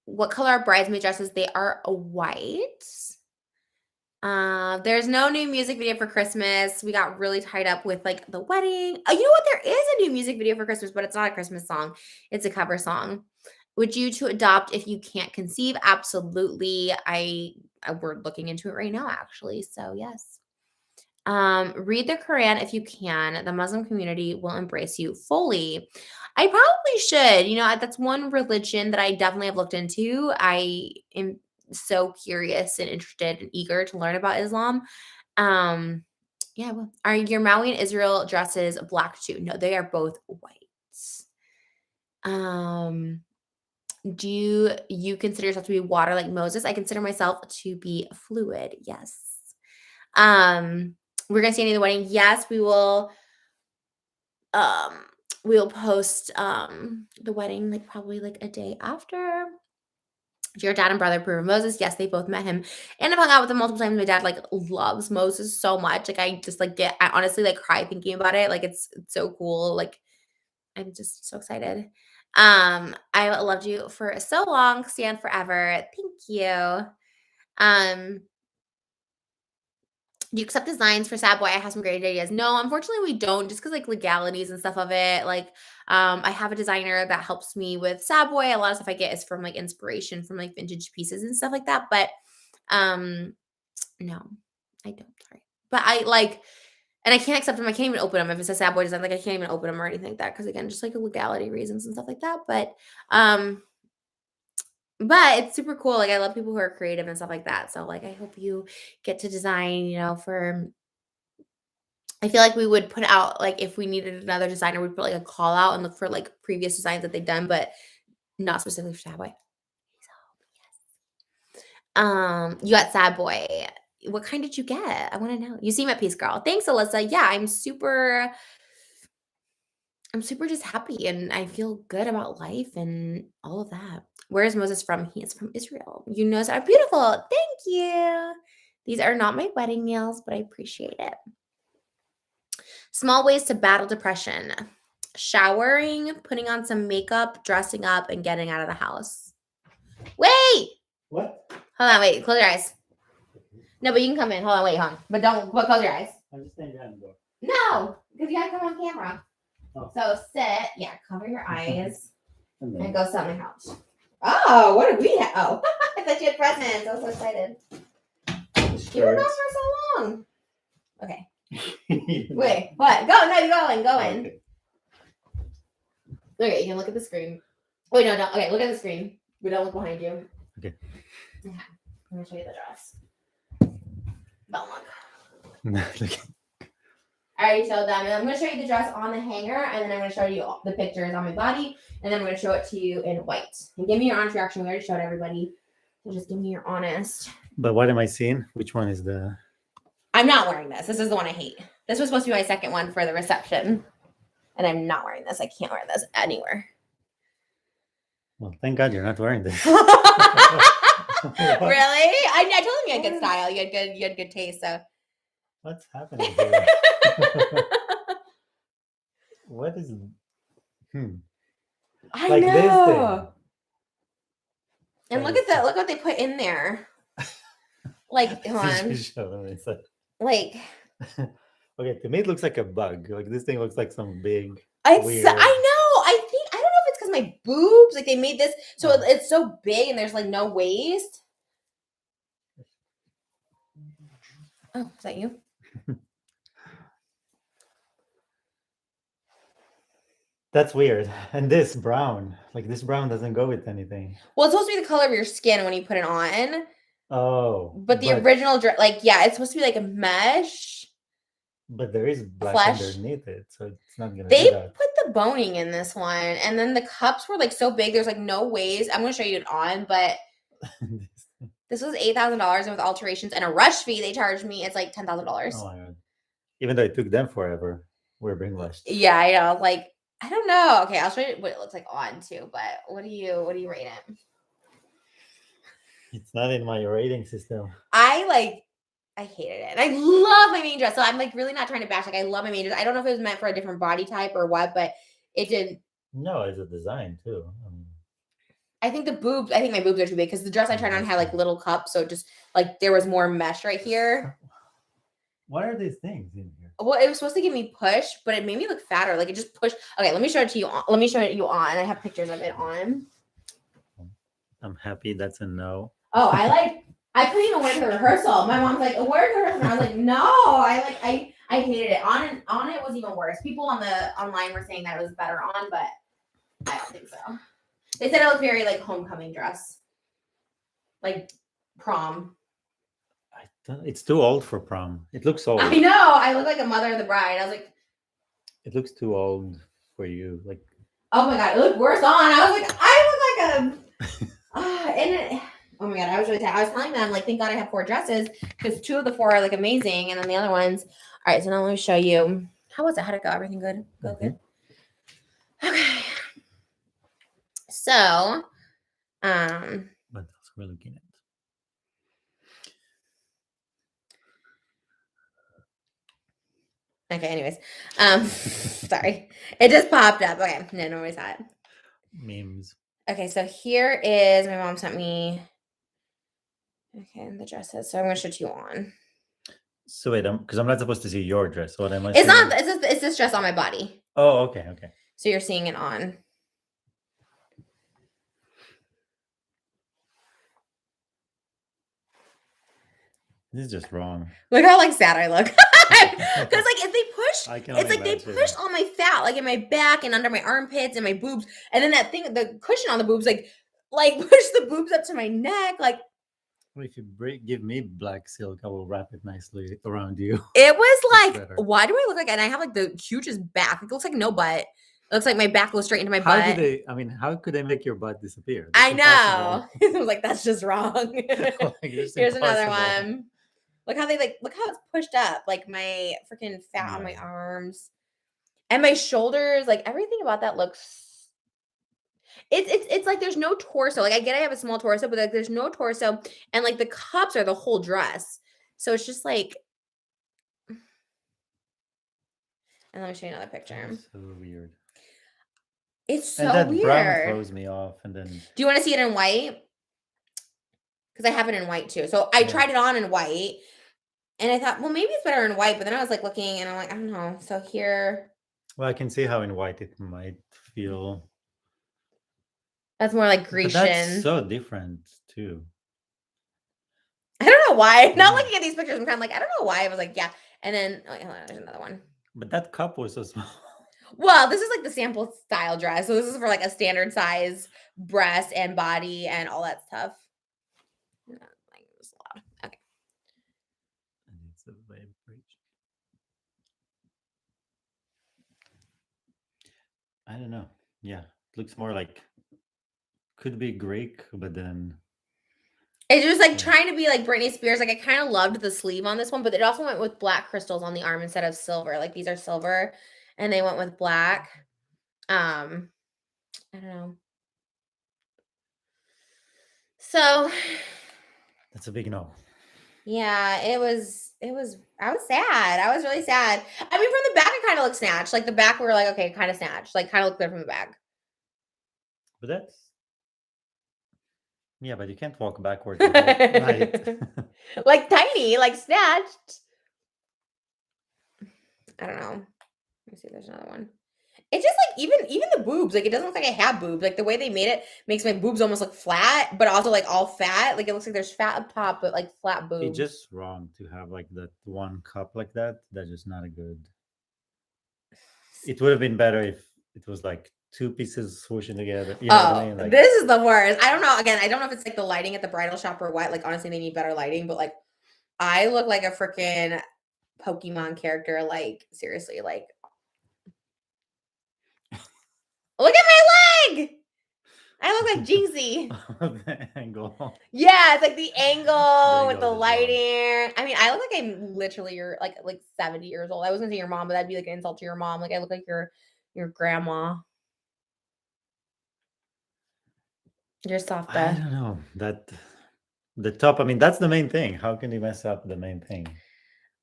what color are bridesmaid dresses? They are white. There's no new music video for Christmas. We got really tied up with like the wedding. Oh, you know what? There is a new music video for Christmas, but it's not a Christmas song. It's a cover song. Would you to adopt if you can't conceive? Absolutely. We're looking into it right now, actually. So yes. Read the Quran if you can. The Muslim community will embrace you fully. I probably should. That's one religion that I definitely have looked into. I am so curious and interested and eager to learn about Islam. Um, yeah, well, are your Maui and Israel dresses black too? No, they are both white. Um, do you consider yourself to be water like Moses? I consider myself to be fluid. Yes. We're gonna see any of the wedding. Yes, um we'll post the wedding like probably like a day after. Your dad and brother approve of Moses. Yes, they both met him and I've hung out with him multiple times. My dad like loves Moses so much. Like I just like I honestly like cry thinking about it. Like it's so cool. Like I'm just so excited. I loved you for so long. Stand forever. Thank you. Um Do you accept designs for Sad Boy? I have some great ideas. No, unfortunately, we don't, just because like legalities and stuff of it. Like, I have a designer that helps me with Sad Boy. A lot of stuff I get is from like inspiration from like vintage pieces and stuff like that. But no, I don't. Sorry, but I like, and I can't accept them. I can't even open them if it's a Sad Boy design. Like, I can't even open them or anything like that because again, just like legality reasons and stuff like that. Um, but it's super cool. Like, I love people who are creative and stuff like that. So, like, I hope you get to design, for I feel like we would put out like if we needed another designer, we'd put like a call out and look for like previous designs that they've done, but not specifically for Sad Boy. You got Sad Boy. What kind did you get? I want to know. You seem at peace, girl. Thanks, Alyssa. Yeah, I'm super just happy and I feel good about life and all of that. Where is Moses from? He is from Israel. You know, are beautiful. Thank you. These are not my wedding nails, but I appreciate it. Small ways to battle depression. showering, putting on some makeup, dressing up, and getting out of the house. Wait!
What?
Hold on, wait. Close your eyes. No, but you can come in. Hold on, wait, hon. But close your eyes.
I'm just standing behind the door.
No, because you gotta come on camera.
Oh.
So sit. Yeah, cover your eyes. And go sit on the couch. Oh, what did we have? Oh, I thought you had presents. I was so excited. You were gone for so long. Okay. Wait, what? Go, no, go in. Okay, you can look at the screen. Wait, no, don't. Okay, look at the screen. We don't look behind you.
Okay.
Yeah. I'm gonna show you the dress. Don't look. I already showed them. And I'm going to show you the dress on the hanger, and then I'm going to show you the pictures on my body, and then I'm going to show it to you in white. And give me your honest reaction. We already showed everybody. So just give me your honest.
But what am I seeing? Which one is the...
I'm not wearing this. This is the one I hate. This was supposed to be my second one for the reception, and I'm not wearing this. I can't wear this anywhere.
Well, thank God you're not wearing this.
Really? I told him you had good style. You had good taste. So
what's happening here? What is?
I
like
know.
This thing.
And look at that. Look what they put in there. Like, hold on. Like.
Okay, to me it looks like a bug. Like this thing looks like some big.
Weird. I know. I don't know if it's because my boobs. Like they made this so it's so big and there's like no waist. Oh, is that you?
That's weird. And this brown, like this brown doesn't go with anything.
Well, it's supposed to be the color of your skin when you put it on.
Oh.
But the original dress, like, yeah, it's supposed to be like a mesh.
But there is black
flesh
underneath it, so it's not gonna.
They put the boning in this one, and then the cups were like so big. There's like no ways. I'm gonna show you it on, but this was $8,000, and with alterations and a rush fee they charged me, it's like $10,000.
Oh my God! Even though it took them forever, we're being rushed.
Yeah, I know. Like, I don't know. Okay, I'll show you what it looks like on too. But what do you rate it?
It's not in my rating system.
I hated it. And I love my main dress. So I'm like really not trying to bash. Like I love my main dress. I don't know if it was meant for a different body type or what, but it did.
No, it's a design too.
I think my boobs are too big because the dress I tried on had like little cups. So just like there was more mesh right here.
What are these things in here?
Well, it was supposed to give me push, but it made me look fatter. Like it just pushed. Okay, let me show it to you. Let me show it you on. I have pictures of it on.
I'm happy that's a no.
Oh, I couldn't even wear it to rehearsal. My mom's like, wear it to rehearsal. I was like, no, I hated it. On it was even worse. People online were saying that it was better on, but I don't think so. They said it looked very like homecoming dress. Like prom.
It's too old for prom. It looks old.
I know. I look like a mother of the bride. I was like,
it looks too old for you. Like,
oh my God, it looked worse on. I was like, I look like a oh my God, I was really tired. I was telling them, like, thank God I have 4 dresses because 2 of the 4 are like amazing. And then the other ones. All right, so now let me show you. How was it? How'd it go? Everything good? Go good? Okay. So,
what else we're looking at?
Okay, anyways. Sorry. It just popped up. Okay, no, nobody saw it.
Memes.
Okay, so here is my mom sent me. Okay, and the dresses. So I'm gonna show it to you on.
So wait, because I'm not supposed to see your dress. What am I?
It's not. It's this dress on my body.
Oh, okay.
So you're seeing it on.
This is just wrong.
Look how like sad I look. Because like if they push, it's like they push on my fat, like in my back and under my armpits and my boobs, and then that thing, the cushion on the boobs, like push the boobs up to my neck, like.
Well, if you give me black silk, I will wrap it nicely around you.
It was like, why do I look like? And I have like the hugest back. It looks like no butt. It looks like my back goes straight into my butt.
How could they make your butt disappear?
That's I know. I was like, that's just wrong. Here's another one. Look how it's pushed up, like my freaking fat on my arms and my shoulders, like everything about that looks. It's like there's no torso. Like I get I have a small torso, but like there's no torso, and like the cups are the whole dress. So it's just like. And let me show you another picture.
That's so weird.
It's
And
so
that brown
weird.
throws me off, and then
Do you wanna see it in white? Because I have it in white too. So I
yeah.
tried it on in white, and I thought, "Well, maybe it's better in white," but then I was, like, looking, and I'm like, "I don't know." So here
Well, I can see how in white it might feel,
that's more like
but that's
Grecian.
so different too.
I don't know why. Now
Yeah,
looking at these pictures, I'm kinda like, I don't know why. I was like, "Yeah." And then oh, wait, hold on, there's another one.
but that cup was so small.
Well, this is, like, the sample style dress. So this is for, like, a standard size breast and body and all that stuff. Yeah, like, it's loud. Okay.
And it's a web bridge. I don't know. Yeah, it looks more like could be Greek, but then
It was, like,
yeah,
trying to be like Britney Spears, like, I kinda loved the sleeve on this one, but it also went with black crystals on the arm instead of silver, like, these are silver, and they went with black. Um, I don't know. So,
that's a big no.
yeah, it was I was sad, I was really sad. I mean, from the back, it kinda looked snatched, like, the back, we were like, "Okay, kinda snatched," like, kinda looked good from the back.
But that's yeah, but you can't walk backward the whole night.
Like, tiny, like, snatched. I don't know. Let me see, there's another one. It's just like even the boobs, like, it doesn't look like I have boobs, like, the way they made it makes my boobs almost look flat, but also, like, all fat, like, it looks like there's fat up top, but, like, flat
It's
boobs.
just wrong to have like that one cup like that. That's just not a good. It would have been better if it was like two pieces swooshing together. You know what I
Oh,
mean? Like
this is the worst. I don't know, again, I don't know if it's, like, the lighting at the bridal shop or what, like, honestly, they need better lighting, but, like, I look like a freaking Pokemon character, like, seriously, like, look at my leg! I look like Jinxie.
the angle.
Yeah, it's like the
The
angle with
angle
the
is just wrong.
lighting. I mean, I look like I'm literally your like 70 years old. I was gonna say your mom, but that'd be like an insult to your mom. Like I look like your grandma. You're soft.
I don't know that the top. I mean, that's the main thing. How can you mess up the main thing?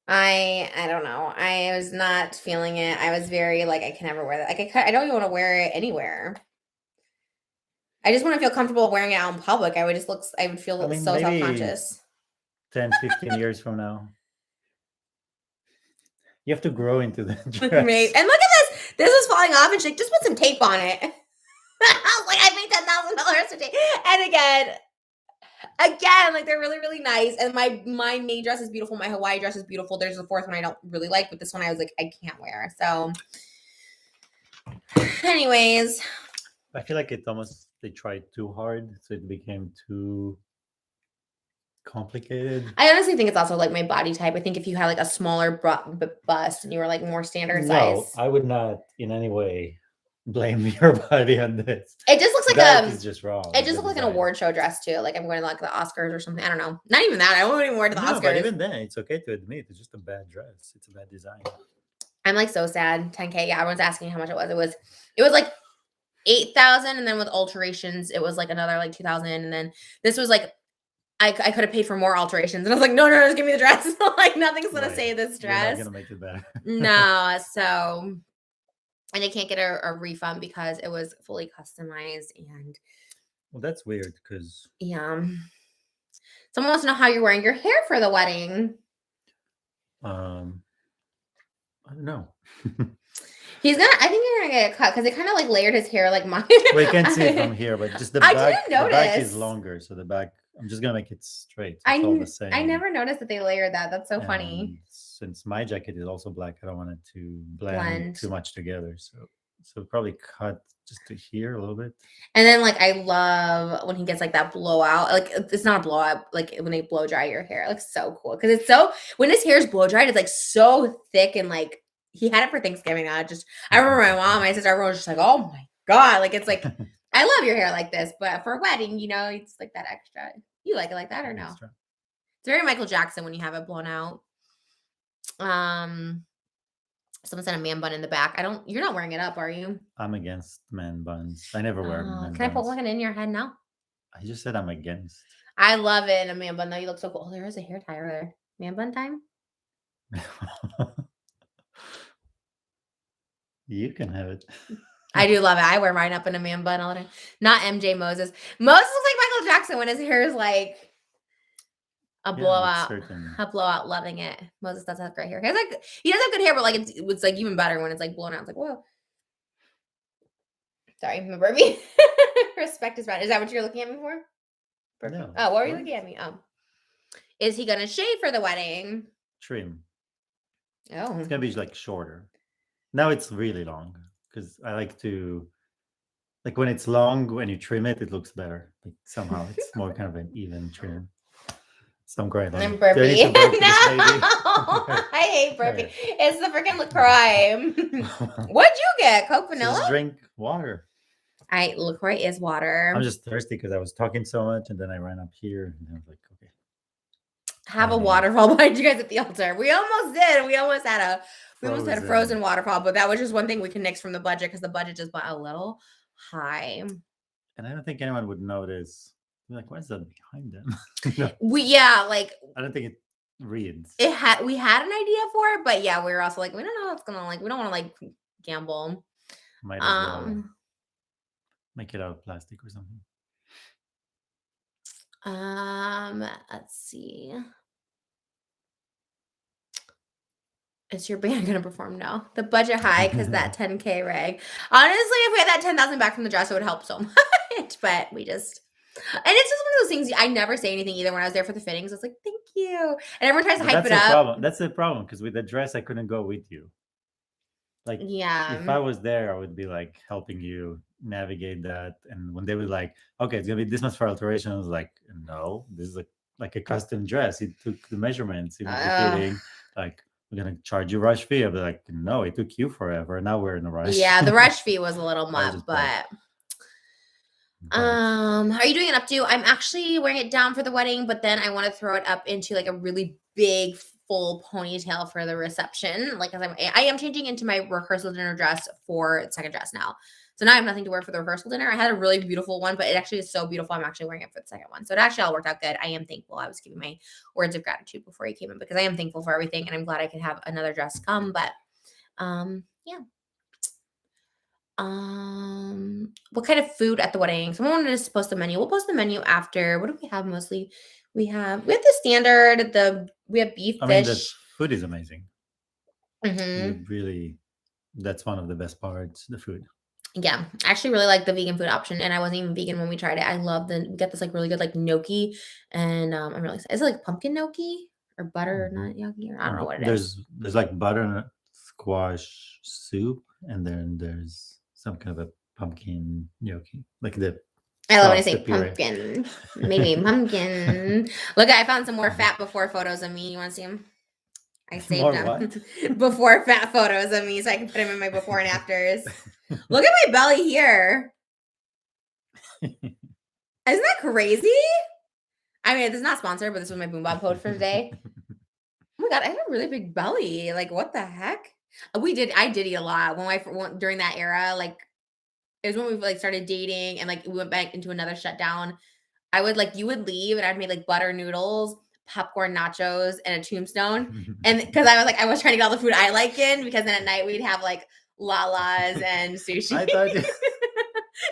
I don't know. I was not feeling it. I was very like I can never wear that. Like I don't even want to wear it anywhere. I just want to feel comfortable wearing it out in public. I would
I
feel
mean,
so self
maybe
conscious.
10, 15 years from now, you have to grow into the
Maybe.
dress.
And look at this. This is falling off, and she just put some tape on it. I was like, I paid $10,000 for tape. And again, like they're really, really nice. And my main dress is beautiful. My Hawaii dress is beautiful. There's the fourth one I don't really like, but this one I was like, I can't wear. So, anyways,
I feel like it almost they tried too hard, so it became too complicated.
I honestly think it's also like my body type. I think if you had like a smaller bust and you were like more standard
No,
size,
I would not in any way blame your body on this.
it just looks like
That is just
it
wrong.
just
The
looks like an
design.
award show dress too. Like I'm going to like the Oscars or something. I don't know. Not even that. I won't even wear it to the
No, but
Oscars.
even then, it's okay to admit it's just a bad dress. It's a bad design.
I'm like so sad. 10K. Yeah, everyone's asking how much it was. It was like 8,000, and then with alterations, it was like another like 2,000, and then this was like I could have paid for more alterations, and I was like, no, no, no, just give me the dress. Like nothing's gonna
Right.
save this
You're not
dress.
gonna make it better.
No, so and I can't get a refund because it was fully customized, and
Well, that's weird because
yeah. Someone wants to know how you're wearing your hair for the wedding.
um, I don't know.
I think you're gonna get a cut because they kind of like layered his hair like mine.
Well, you can't see it from
I
here, but just the
didn't
back. The back is
notice.
longer, so the back. I'm just gonna make it straight, so
I
it's all the
n- I
same.
never noticed that they layered that. That's so funny.
And since my jacket is also black, I don't want it to blend
Blend.
too much together. So probably cut just to here a little bit.
And then, like, I love when he gets, like, that blowout, like, it's not a blowout, like, when they blow dry your hair, it looks so cool because it's so when his hair is blow dried, it's, like, so thick and, like he had it for Thanksgiving, I remember my mom, my sister, everyone was just like, "Oh my god," like, it's like, "I love your hair like this," but for a wedding, it's, like, that extra. You like it like that or no?
Extra.
It's very Michael Jackson when you have it blown out. Um, Someone said a man bun in the back. I don't you're not wearing it up, are you?
I'm against man buns. I never wear man
Can I put
buns.
one in your head now?
I just said I'm against.
I love it in a man bun, though, you look so cool. Oh, there is a hair tie over there. Man bun time?
You can have it.
I do love it. I wear mine up in a man bun all the time. Not MJ Moses. Moses looks like Michael Jackson when his hair is like a blowout.
certain.
A blowout. Loving it. Moses does have great hair. He does have good hair, but like it's like even better when it's like blown out. It's like, whoa. Sorry, remember me. Respect is right. Is that what you're looking at me for?
No,
Oh, what were you looking at me? Oh. Is he gonna shave for the wedding?
trim.
Oh.
It's gonna be like shorter. Now it's really long because I like to, like when it's long, when you trim it, it looks better. Like somehow it's more kind of an even trim. So I'm great.
I'm
Do I
burping.
need to burp
No,
this baby?
I hate burping. It's the freaking crime. What'd you get? Coke vanilla?
Just drink water.
LaCroix is water.
I'm just thirsty because I was talking so much, and then I ran up here, and I was like, okay.
Have a waterfall behind you guys at the altar. We almost did. We almost had a frozen waterfall, but that was just one thing we can nix from the budget because the budget just went a little high.
And I don't think anyone would notice. They're like, why is that behind them?
Like
I don't think it reads.
we had an idea for it, but yeah, we were also like, we don't know how it's gonna we don't want to like gamble.
Might as well make it out of plastic or something.
Let's see. Is your band gonna perform? No. The budget high because that 10K reg. Honestly, if we had that 10,000 back from the dress, it would help so much. But we just, and it's just one of those things. I never say anything either when I was there for the fittings. I was like, thank you, and everyone tries to hype it up.
That's the problem because with the dress, I couldn't go with you. Like, if I was there, I would be like helping you navigate that. And when they were like, okay, it's gonna be this much for alteration, I was like, no, this is like a custom dress. He took the measurements, he did the fitting. Like, we're gonna charge you rush fee. I'll be like, no, it took you forever. Now we're in a rush.
Yeah, the rush fee was a little much, but are you doing it up to? I'm actually wearing it down for the wedding, but then I want to throw it up into like a really big full ponytail for the reception. Like, as I am changing into my rehearsal dinner dress for the second dress now. So now I have nothing to wear for the rehearsal dinner. I had a really beautiful one, but it actually is so beautiful. I'm actually wearing it for the second one. So it actually all worked out good. I am thankful. I was giving my words of gratitude before he came in because I am thankful for everything. And I'm glad I could have another dress come. But yeah. What kind of food at the wedding? Someone wanted us to post the menu. We'll post the menu after. What do we have mostly? We have the standard, we have beef, fish.
I mean, the food is amazing.
Mm-hmm.
Really, that's one of the best parts, the food.
Yeah, I actually really like the vegan food option, and I wasn't even vegan when we tried it. I love we get this like really good like gnocchi, and I'm really excited. Is it like pumpkin gnocchi or butternut gnocchi? Or I don't know what it is.
There's like butternut squash soup, and then there's some kind of a pumpkin gnocchi, like the.
I love when I say pumpkin. Maybe pumpkin. Look, I found some more fat before photos of me. You want to see them? I saved them before fat photos of me so I can put them in my before and afters. Look at my belly here. Isn't that crazy? I mean, this is not sponsored, but this was my boom bob code for today. Oh my god, I have a really big belly. Like, what the heck? I did eat a lot when during that era. Like, it was when we like started dating and like we went back into another shutdown. You would leave and I'd make like butter noodles, popcorn nachos, and a tombstone. And because I was trying to get all the food I like in, because then at night we'd have like lalas and sushi. Not that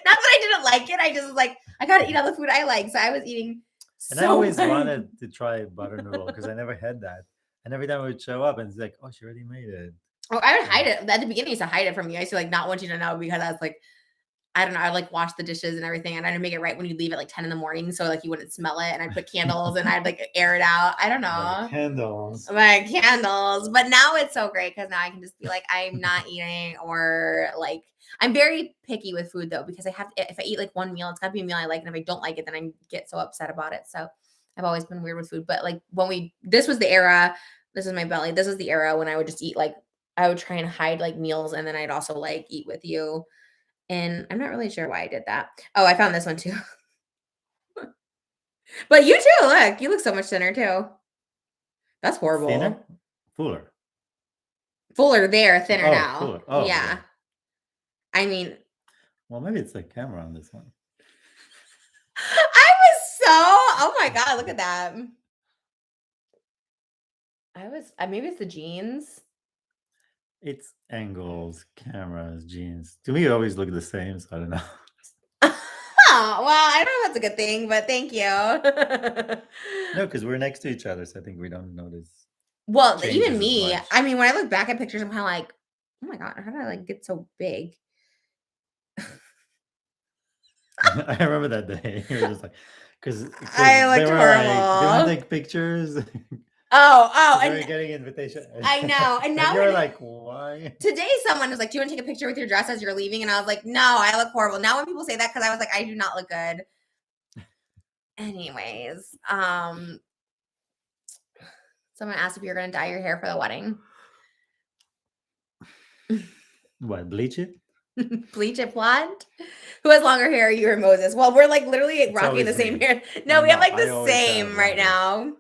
I didn't like it. I just was like, I gotta eat all the food I like. So I was eating.
And I always wanted to try butter noodle because I never had that. And every time I would show up and it's like, oh, she already made it.
Oh, I would hide it. At the beginning, I used to hide it from you. I used to like not want you to know because I was like, I don't know. I like wash the dishes and everything, and I'd make it right when you leave at like 10 in the morning, so like you wouldn't smell it. And I'd put candles and I'd like air it out. I don't know. My candles. But now it's so great because now I can just be like, I'm not eating, or like I'm very picky with food though, because if I eat like one meal, it's gotta be a meal I like, and if I don't like it, then I get so upset about it. So I've always been weird with food. But like this was the era. This is my belly. This is the era when I would just eat like I would try and hide like meals, and then I'd also like eat with you. And I'm not really sure why I did that. Oh, I found this one too. But you too, look. You look so much thinner too. That's horrible.
Thinner? Fuller.
Fuller there, thinner now.
Fuller. Oh,
yeah. I mean.
Well, maybe it's the camera on this one.
Oh my God, look at that. Maybe it's the jeans.
It's angles, cameras, jeans. To me, it always look the same, so I don't know.
Oh, well, I don't know if that's a good thing, but thank you.
No, because we're next to each other, so I think we don't notice
Well,
changes
even
as
me,
much.
I mean, when I look back at pictures, I'm kind of like, oh my God, how did I like get so big?
I remember that day. You were just like, because
I
they
looked
were like, "Do you want to
horrible.
take pictures?"
Oh,
Because they were
and
getting invitation,
I know. And
and
now
you were like, "Why?"
today someone was like, do you want to take a picture with your dress as you're leaving? And I was like, no, I look horrible. Now when people say that, because I was like, I do not look good. Anyways, someone asked if you're going to dye your hair for the wedding.
What, bleach it?
Bleach it blonde. Who has longer hair, you or Moses? Well, we're like literally
It's
rocking the
always
same
me.
hair. No, we have
No,
like
I
the
always have
same right
longer.
now.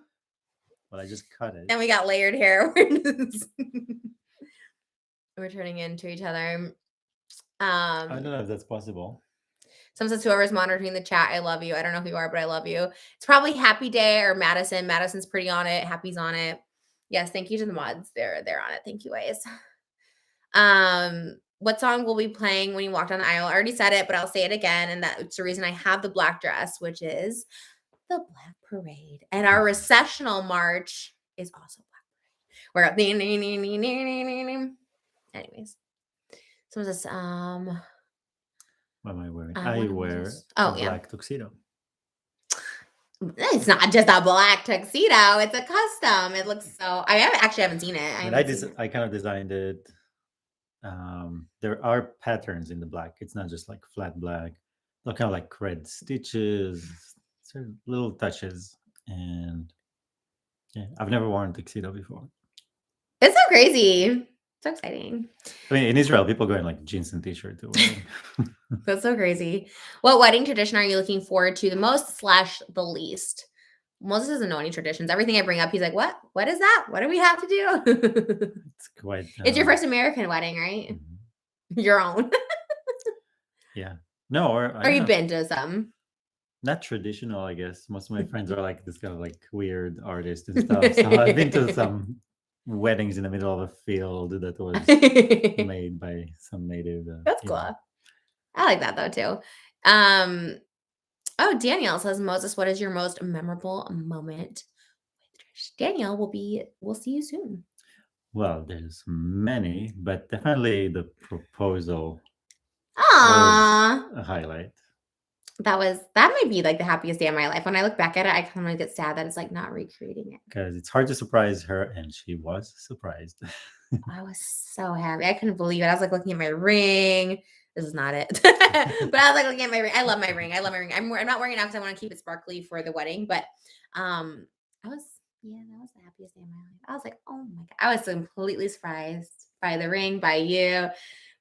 Well, I just cut it.
And we got layered hair. We're turning into each other.
I don't know if that's possible.
Someone says, whoever's monitoring the chat, I love you. I don't know who you are, but I love you. It's probably Happy Day or Madison. Madison's pretty on it. Happy's on it. Yes, thank you to the mods. They're on it. Thank you, guys. What song will be playing when you walk down the aisle? I already said it, but I'll say it again. And that's the reason I have the black dress, which is the Black Parade. And our recessional march is also Black Parade. We're anyways. Someone says,
what am I wearing?
I
I
wonder
wear
oh,
a
yeah.
black tuxedo.
It's not just a black tuxedo. It's a custom. It looks so. I haven't seen it.
I kind of designed it. There are patterns in the black. It's not just like flat black. They're kind of like red stitches, certain little touches, and yeah, I've never worn a tuxedo before.
It's so crazy. So exciting.
I mean, in Israel, people go in like jeans and t-shirt to wedding.
That's so crazy. What wedding tradition are you looking forward to the most / the least? Moses doesn't know any traditions. Everything I bring up, he's like, "What? What is that? What do we have to do?"
It's quite.
It's your first American wedding, right?
Mm-hmm.
Your own.
Yeah. No,
or you've been to some.
Not traditional, I guess. Most of my friends are like this kind of like weird artist and stuff. So I've been to some weddings in the middle of a field that was made by some native.
That's cool. Know. I like that though too. Oh, Danielle says, Moses, what is your most memorable moment? Danielle, we'll see you soon.
Well, there's many, but definitely the proposal
was
a highlight.
That might be like the happiest day of my life. When I look back at it, I kind of get sad that it's like not recreating it.
Because it's hard to surprise her, and she was surprised.
I was so happy. I couldn't believe it. I was like looking at my ring. This is not it. But I was like looking at my ring. I love my ring. I'm not wearing it now because I want to keep it sparkly for the wedding. But that was the happiest day of my life. I was like, oh my God. I was completely surprised by the ring, by you.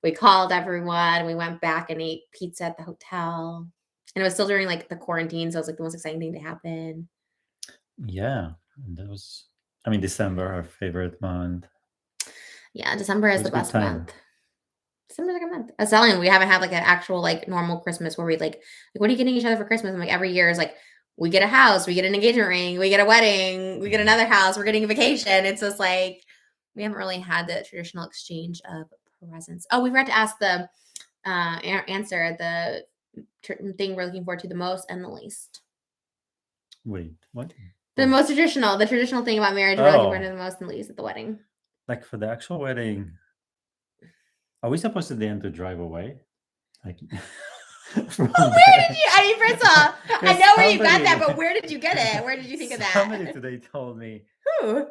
We called everyone. We went back and ate pizza at the hotel. And it was still during like the quarantine. So it was like the most exciting thing to happen.
Yeah. And that was, I mean, December, our favorite month.
Yeah, December is the best month. December's a good month. I was telling him we haven't had like an actual like normal Christmas where we like what are you getting each other for Christmas? I'm like every year is like we get a house, we get an engagement ring, we get a wedding, we get another house, we're getting a vacation. It's just like we haven't really had the traditional exchange of presents. Oh, we forgot to ask the answer the thing we're looking forward to the most and the least.
Wait, what?
The traditional thing about marriage we're looking forward to the most and least at the wedding.
Like for the actual wedding, are we supposed to then to drive away? Like
where did you? I mean, first of all, I know where you got that, but where did you get it? Where did you think of that?
Somebody today told me.
Who?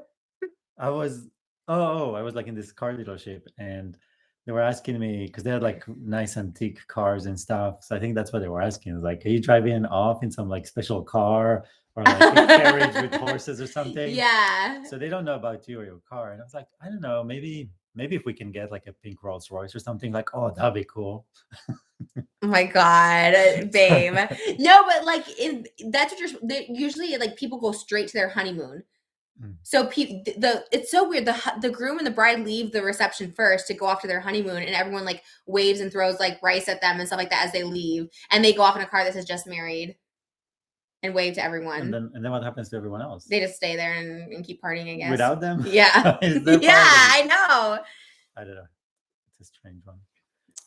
I was like in this car dealership, and they were asking me because they had like nice antique cars and stuff. So I think that's what they were asking. It was like, are you driving off in some like special car or like a carriage with horses or something?
Yeah.
So they don't know about you or your car. And I was like, I don't know, maybe if we can get like a pink Rolls Royce or something, like, oh, that'd be cool.
Oh my God, babe. No, but like that's what usually like people go straight to their honeymoon. So it's so weird. The groom and the bride leave the reception first to go off to their honeymoon, and everyone like waves and throws like rice at them and stuff like that as they leave, and they go off in a car that says "just married" and wave to everyone.
And then what happens to everyone else?
They just stay there and keep partying, I guess.
Without them?
Yeah. Yeah, I know.
I don't know. It's a strange one.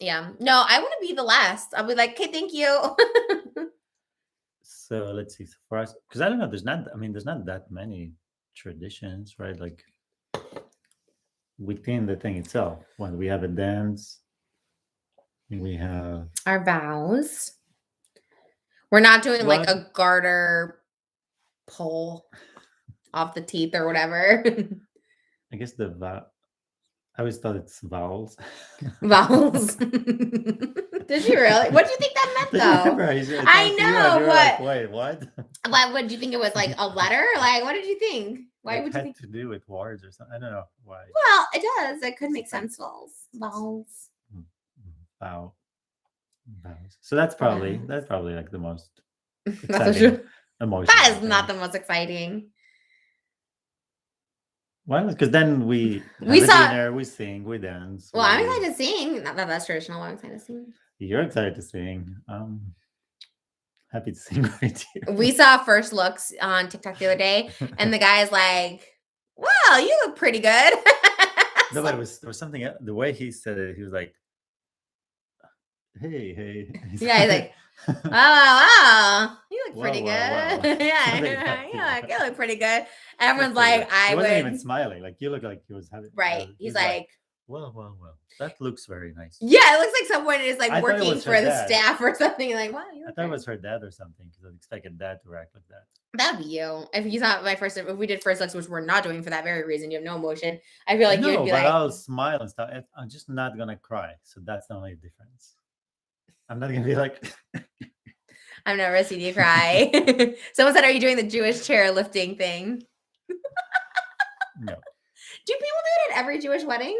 Yeah. No, I want to be the last. I'll be like, okay, thank you.
So let's see. So for us, because I don't know, there's not. I mean, there's not that many traditions, right? Like within the thing itself, when we have a dance, we have
our vows. We're not doing like a garter pull off the teeth or whatever.
I guess I always thought it's vowels.
Vowels. Did you really? What do you think that meant, though? I know,
but like, wait, what?
What did you think it was, like a letter? Like, what did you think? Why would you think
to do with words or something? I don't know why.
Well, it does. It could make sense. Vowels.
Vows. So that's probably like the most exciting emotion.
That is not the most exciting.
Well, because then we saw dinner, we sing, we dance.
Well, I'm excited to sing. Not that that's traditional. I'm excited to sing.
You're excited to sing. Happy to sing with you.
We saw first looks on TikTok the other day, and the guy's like, "Wow, you look pretty good."
No, but there was something. The way he said it, he was like, "Hey."
Yeah, he's like, wow, you look pretty good. Yeah, you look pretty good. Everyone's like,
he wasn't even smiling. Like you look like he was having.
Right. He's like,
well. That looks very nice.
Yeah, it looks like someone is like working for the staff or something. Like, wow,
I thought it was her dad or something because I expected dad to act like that.
That'd be you. If you thought if we did first looks, which we're not doing for that very reason, you have no emotion. I feel like you'd be like,
I'll smile and stuff. I'm just not gonna cry. So that's the only difference. I'm not gonna be like.
I've never seen you cry. Someone said, "Are you doing the Jewish chair lifting thing?"
No.
Do people do it at every Jewish wedding?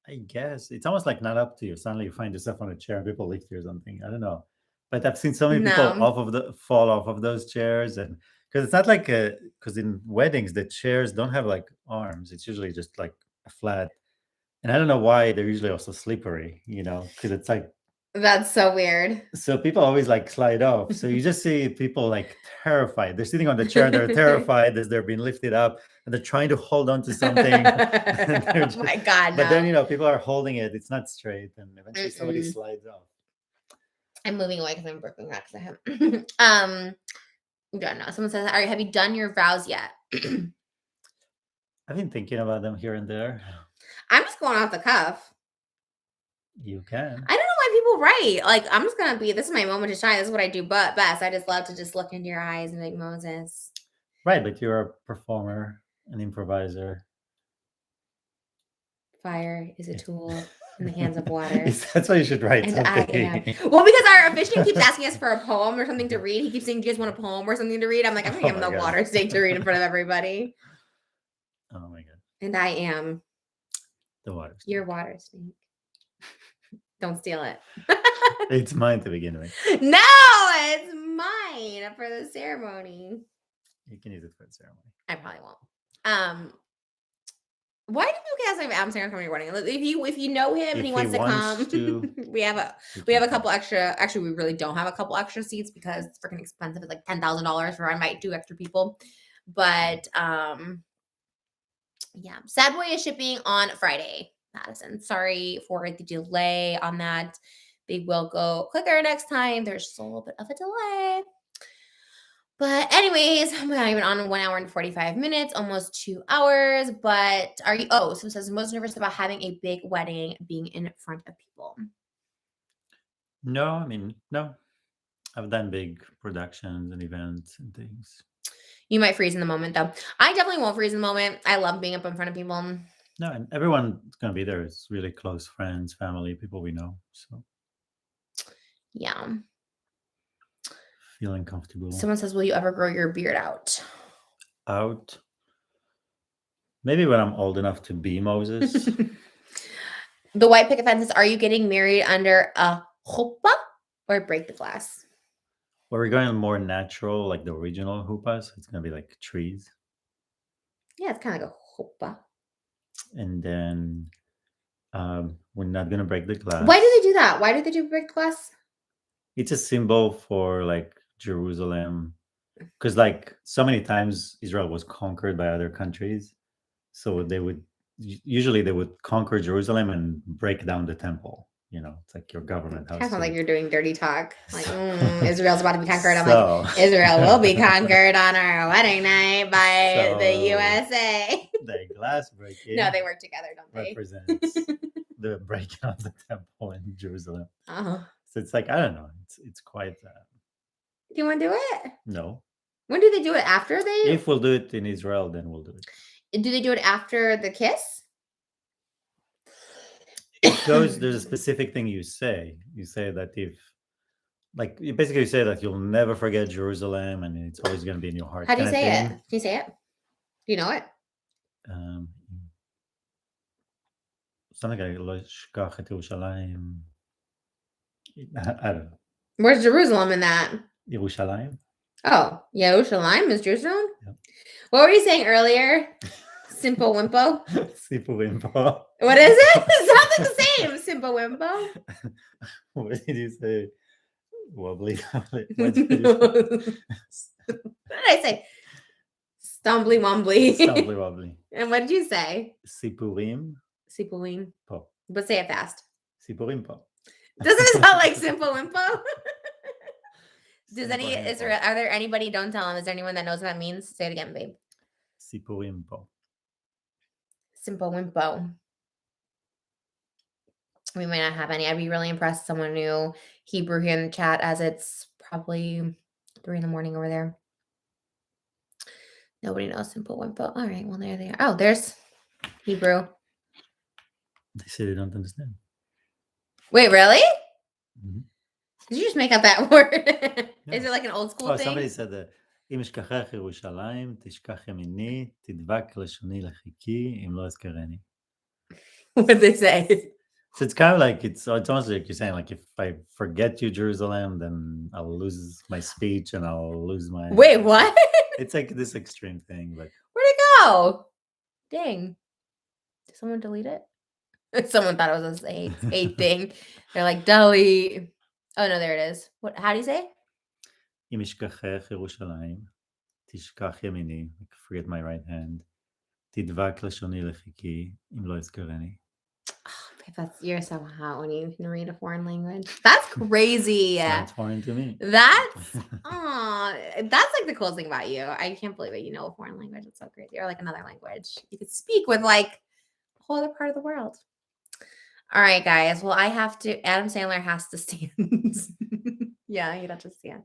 I guess it's almost like not up to you. Suddenly you find yourself on a chair and people lift you or something. I don't know, but I've seen so many people fall off of those chairs, and because it's not like because in weddings the chairs don't have like arms. It's usually just like a flat, and I don't know why they're usually also slippery. Because it's like.
That's so weird.
So people always like slide off. So you just see people like terrified. They're sitting on the chair and they're terrified as they're being lifted up and they're trying to hold on to something.
Oh my God.
But then, people are holding it. It's not straight. And eventually somebody slides off.
I'm moving away because I'm working back because I have. Yeah, no. Someone says, have you done your vows yet?
I've been thinking about them here and there.
I'm just going off the cuff.
You can.
I don't know why people write. Like, I'm just going to this is my moment to shine. This is what I do best. I just love to just look into your eyes and like, Moses.
Right, but you're a performer, an improviser.
Fire is a tool in the hands of water.
That's why you should write something.
I am. Well, because our officiant keeps asking us for a poem or something to read. He keeps saying, do you guys want a poem or something to read? I'm like, I'm going to give him the water snake to read in front of everybody.
Oh my God.
And I am.
The water snake.
Your water snake. Don't steal it.
It's mine to begin with.
No, it's mine for the ceremony.
You can use it for the ceremony.
I probably won't. Why do people ask me if Adam Sandler coming to your wedding? If you know him and he wants to come, we have a couple extra. Actually, we really don't have a couple extra seats because it's freaking expensive. It's like $10,000 for I might do extra people, but yeah. Sad Boy is shipping on Friday. Madison, sorry for the delay on that. They will go quicker next time. There's still a little bit of a delay. But anyways, I'm not even on 1 hour and 45 minutes, almost 2 hours. But are you, so it says most nervous about having a big wedding, being in front of people?
No, no. I've done big productions and events and things.
You might freeze in the moment though. I definitely won't freeze in the moment. I love being up in front of people.
No, and everyone's going to be there. It's really close friends, family, people we know. So,
yeah.
Feeling comfortable.
Someone says, will you ever grow your beard out?
Maybe when I'm old enough to be Moses.
The white picket fence is, are you getting married under a chuppah or break the glass?
Well, we're going more natural, like the original chuppah. So it's going to be like trees.
Yeah, it's kind of like a chuppah.
And then we're not going to break the glass.
Why do they do that? Why do they do break the glass?
It's a symbol for like Jerusalem. Because like so many times Israel was conquered by other countries. So they would usually they would conquer Jerusalem and break down the temple. It's like your government
Kind
has
of
to.
like you're doing dirty talk. Like, Israel's about to be conquered. I'm
So-
like, Israel will be conquered on our wedding night by the USA.
The glass breaking.
No, they work together, don't they?
Represents the breaking of the temple in Jerusalem.
Oh.
So it's like, I don't know. It's quite.
Do you want to do it?
No.
When do they do it? After they?
If we'll do it in Israel, then we'll do it.
Do they do it after the kiss?
There's a specific thing you say. You say that you basically say that you'll never forget Jerusalem and it's always going to be in your heart.
How do you say it? Can you say it? Do you know it?
Something like "Lo Shkach et Yerushalayim." I don't know.
Where's Jerusalem in that?
Yerushalayim.
Oh, Yerushalayim is Jerusalem?
Yep.
What were you saying earlier? Simple Wimpo?
Simple Wimpo.
What is it? It sounds like the same. Simple Wimpo.
What did you say? Wobbly.
What did I say? Stumbly wombly.
Stumbly wobbly.
And what did you say?
Sipurim.
Sipurim.
Po.
But say it fast.
Sipurim po.
Doesn't it sound like Simple Wimpo? Are there anybody, don't tell them, is there anyone that knows what that means? Say it again, babe.
Sipurim po.
Simple Wimpo. We might not have any. I'd be really impressed if someone knew Hebrew here in the chat, as it's probably 3 a.m. over there. Nobody knows Simple Wimpo. All right, well, there they are. Oh, there's Hebrew.
They say they don't understand.
Wait, really?
Mm-hmm.
Did you just make up that word? Yeah. Is it like an old school thing?
Somebody said that. אם אשכחך ירושלים, תשכח ימיני, תדבק לשוני לחיקי, אם לא אזכרני.
What did they say?
So it's kind of like, it's almost like you're saying, like, if I forget you, Jerusalem, then I'll lose my speech and I'll lose my...
Wait, what?
It's like this extreme thing, but...
Where'd it go? Dang. Did someone delete it? Someone thought it was a thing. They're like, delete. Oh, no, there it is. What? How do you say?
אם אשכחך ירושלים, תשכח ימיני, like forget my right hand, תדבק לשוני לחיקי, אם לא אזכרני.
You're so hot when you can read a foreign language. That's crazy.
Sounds foreign to me.
That's like the coolest thing about you. I can't believe that you know a foreign language. It's so crazy. Or like another language. You could speak with like a whole other part of the world. All right, guys. Well, Adam Sandler has to stand. Yeah, he'd have to stand.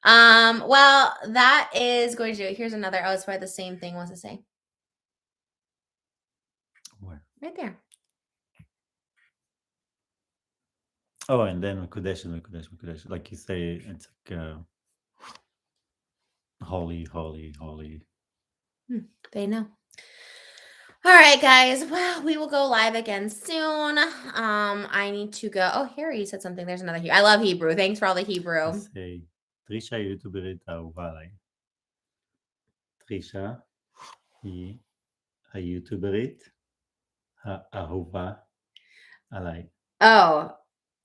Well, that is going to do it. Here's another. Oh, it's probably the same thing. What's it say?
Where?
Right there.
Oh, and then Mekudesh. Like you say, it's like holy, holy, holy.
They know. All right, guys. Well, we will go live again soon. I need to go. Oh, Harry said something. There's another Hebrew. I love Hebrew. Thanks for all the Hebrew.
Say, Trisha היוטיוברית האהובה עליי. Trisha היא היוטיוברית האהובה עליי.
Oh,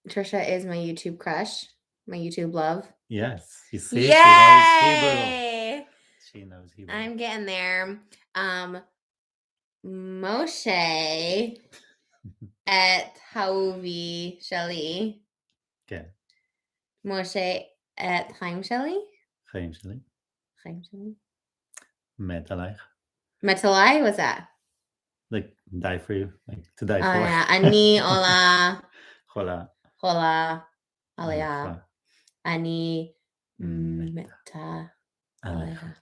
Trisha is my YouTube crush, my YouTube love.
Yes, you see,
Yay!
She knows Hebrew.
I'm getting there. Moshe et Hauvi Shali.
Okay.
Moshe et Chaim Shali.
חיים שלי.
Chaim Shali.
מת עלייך.
מת עליי? What's that?
Like die for you, like to die for.
Yeah. Ani ola.
חולה.
Hola. Aliyah. Ani meta. Aliyah.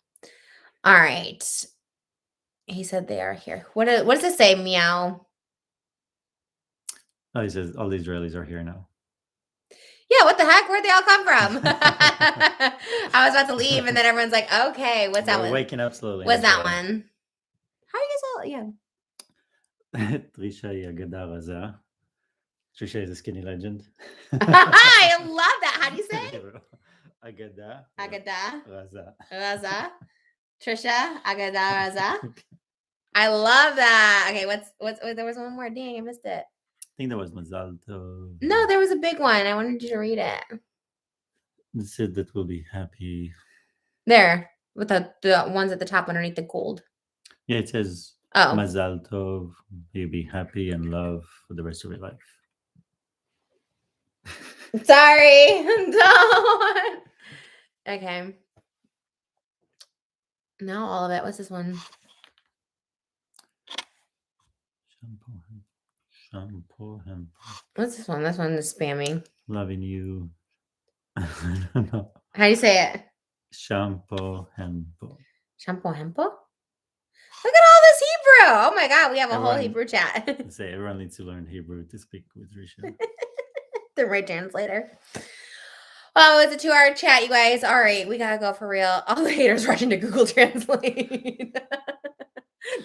All right. He said they are here. What does it say? Meow.
Oh, he says all the Israelis are here now.
Yeah, what the heck? Where'd they all come from? I was about to leave, and then everyone's like, okay, what's that one?
Waking up slowly.
What's that one? How do you guys all, yeah.
Trisha היא אגדה רזה. Trisha is a skinny legend.
I love that. How do you say?
Agada.
Raza. Trisha, Agada Raza. I love that. Okay, what's there was one more. Dang, I missed it.
I think there was Mazal Tov.
No, there was a big one. I wanted you to read it.
It said that we'll be happy.
There, with the ones at the top underneath the gold.
Yeah, it says
Oh.
Mazal tov. You'll be happy and love for the rest of your life.
Sorry. Don't. Okay. No, all of it. What's this one?
Shampoo.
What's this one? This one is spammy.
Loving you. I don't know.
How do you say it?
Shampoo. Hempo.
Shampoo hempo? Look at all this Hebrew. Oh my God, we have a whole Hebrew chat.
Say everyone needs to learn Hebrew to speak with Risha.
The right translator. Oh, it's a 2-hour chat, you guys. All right, we gotta go for real. All the haters rushing to Google Translate.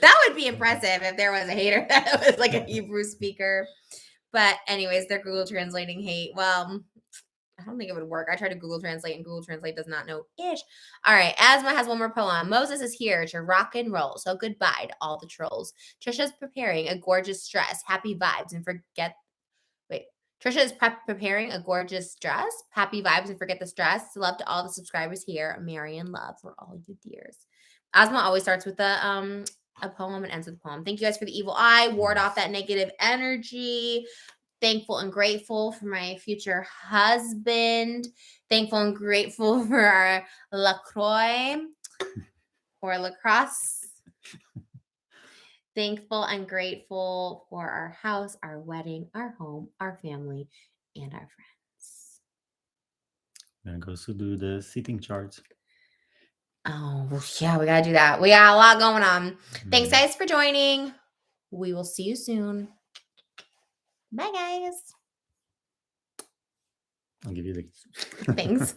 That would be impressive if there was a hater that was like a Hebrew speaker. But anyways, they're Google translating hate. Well, I don't think it would work. I tried to Google Translate and Google Translate does not know ish. All right. Asma has one more poem. Moses is here to rock and roll. So goodbye to all the trolls. Trisha's preparing a gorgeous dress. Happy vibes and forget. Wait. Trisha is preparing a gorgeous dress. Happy vibes and forget the stress. Love to all the subscribers here. Marion love for all you dears. Asma always starts with a poem and ends with a poem. Thank you guys for the evil eye. Ward off that negative energy. Thankful and grateful for my future husband. Thankful and grateful for our LaCroix or lacrosse. Thankful and grateful for our house, our wedding, our home, our family, and our friends.
I'm going to go do the seating charts.
Oh, yeah, we got to do that. We got a lot going on. Thanks, guys, for joining. We will see you soon. Bye, guys.
I'll give you the
Thanks.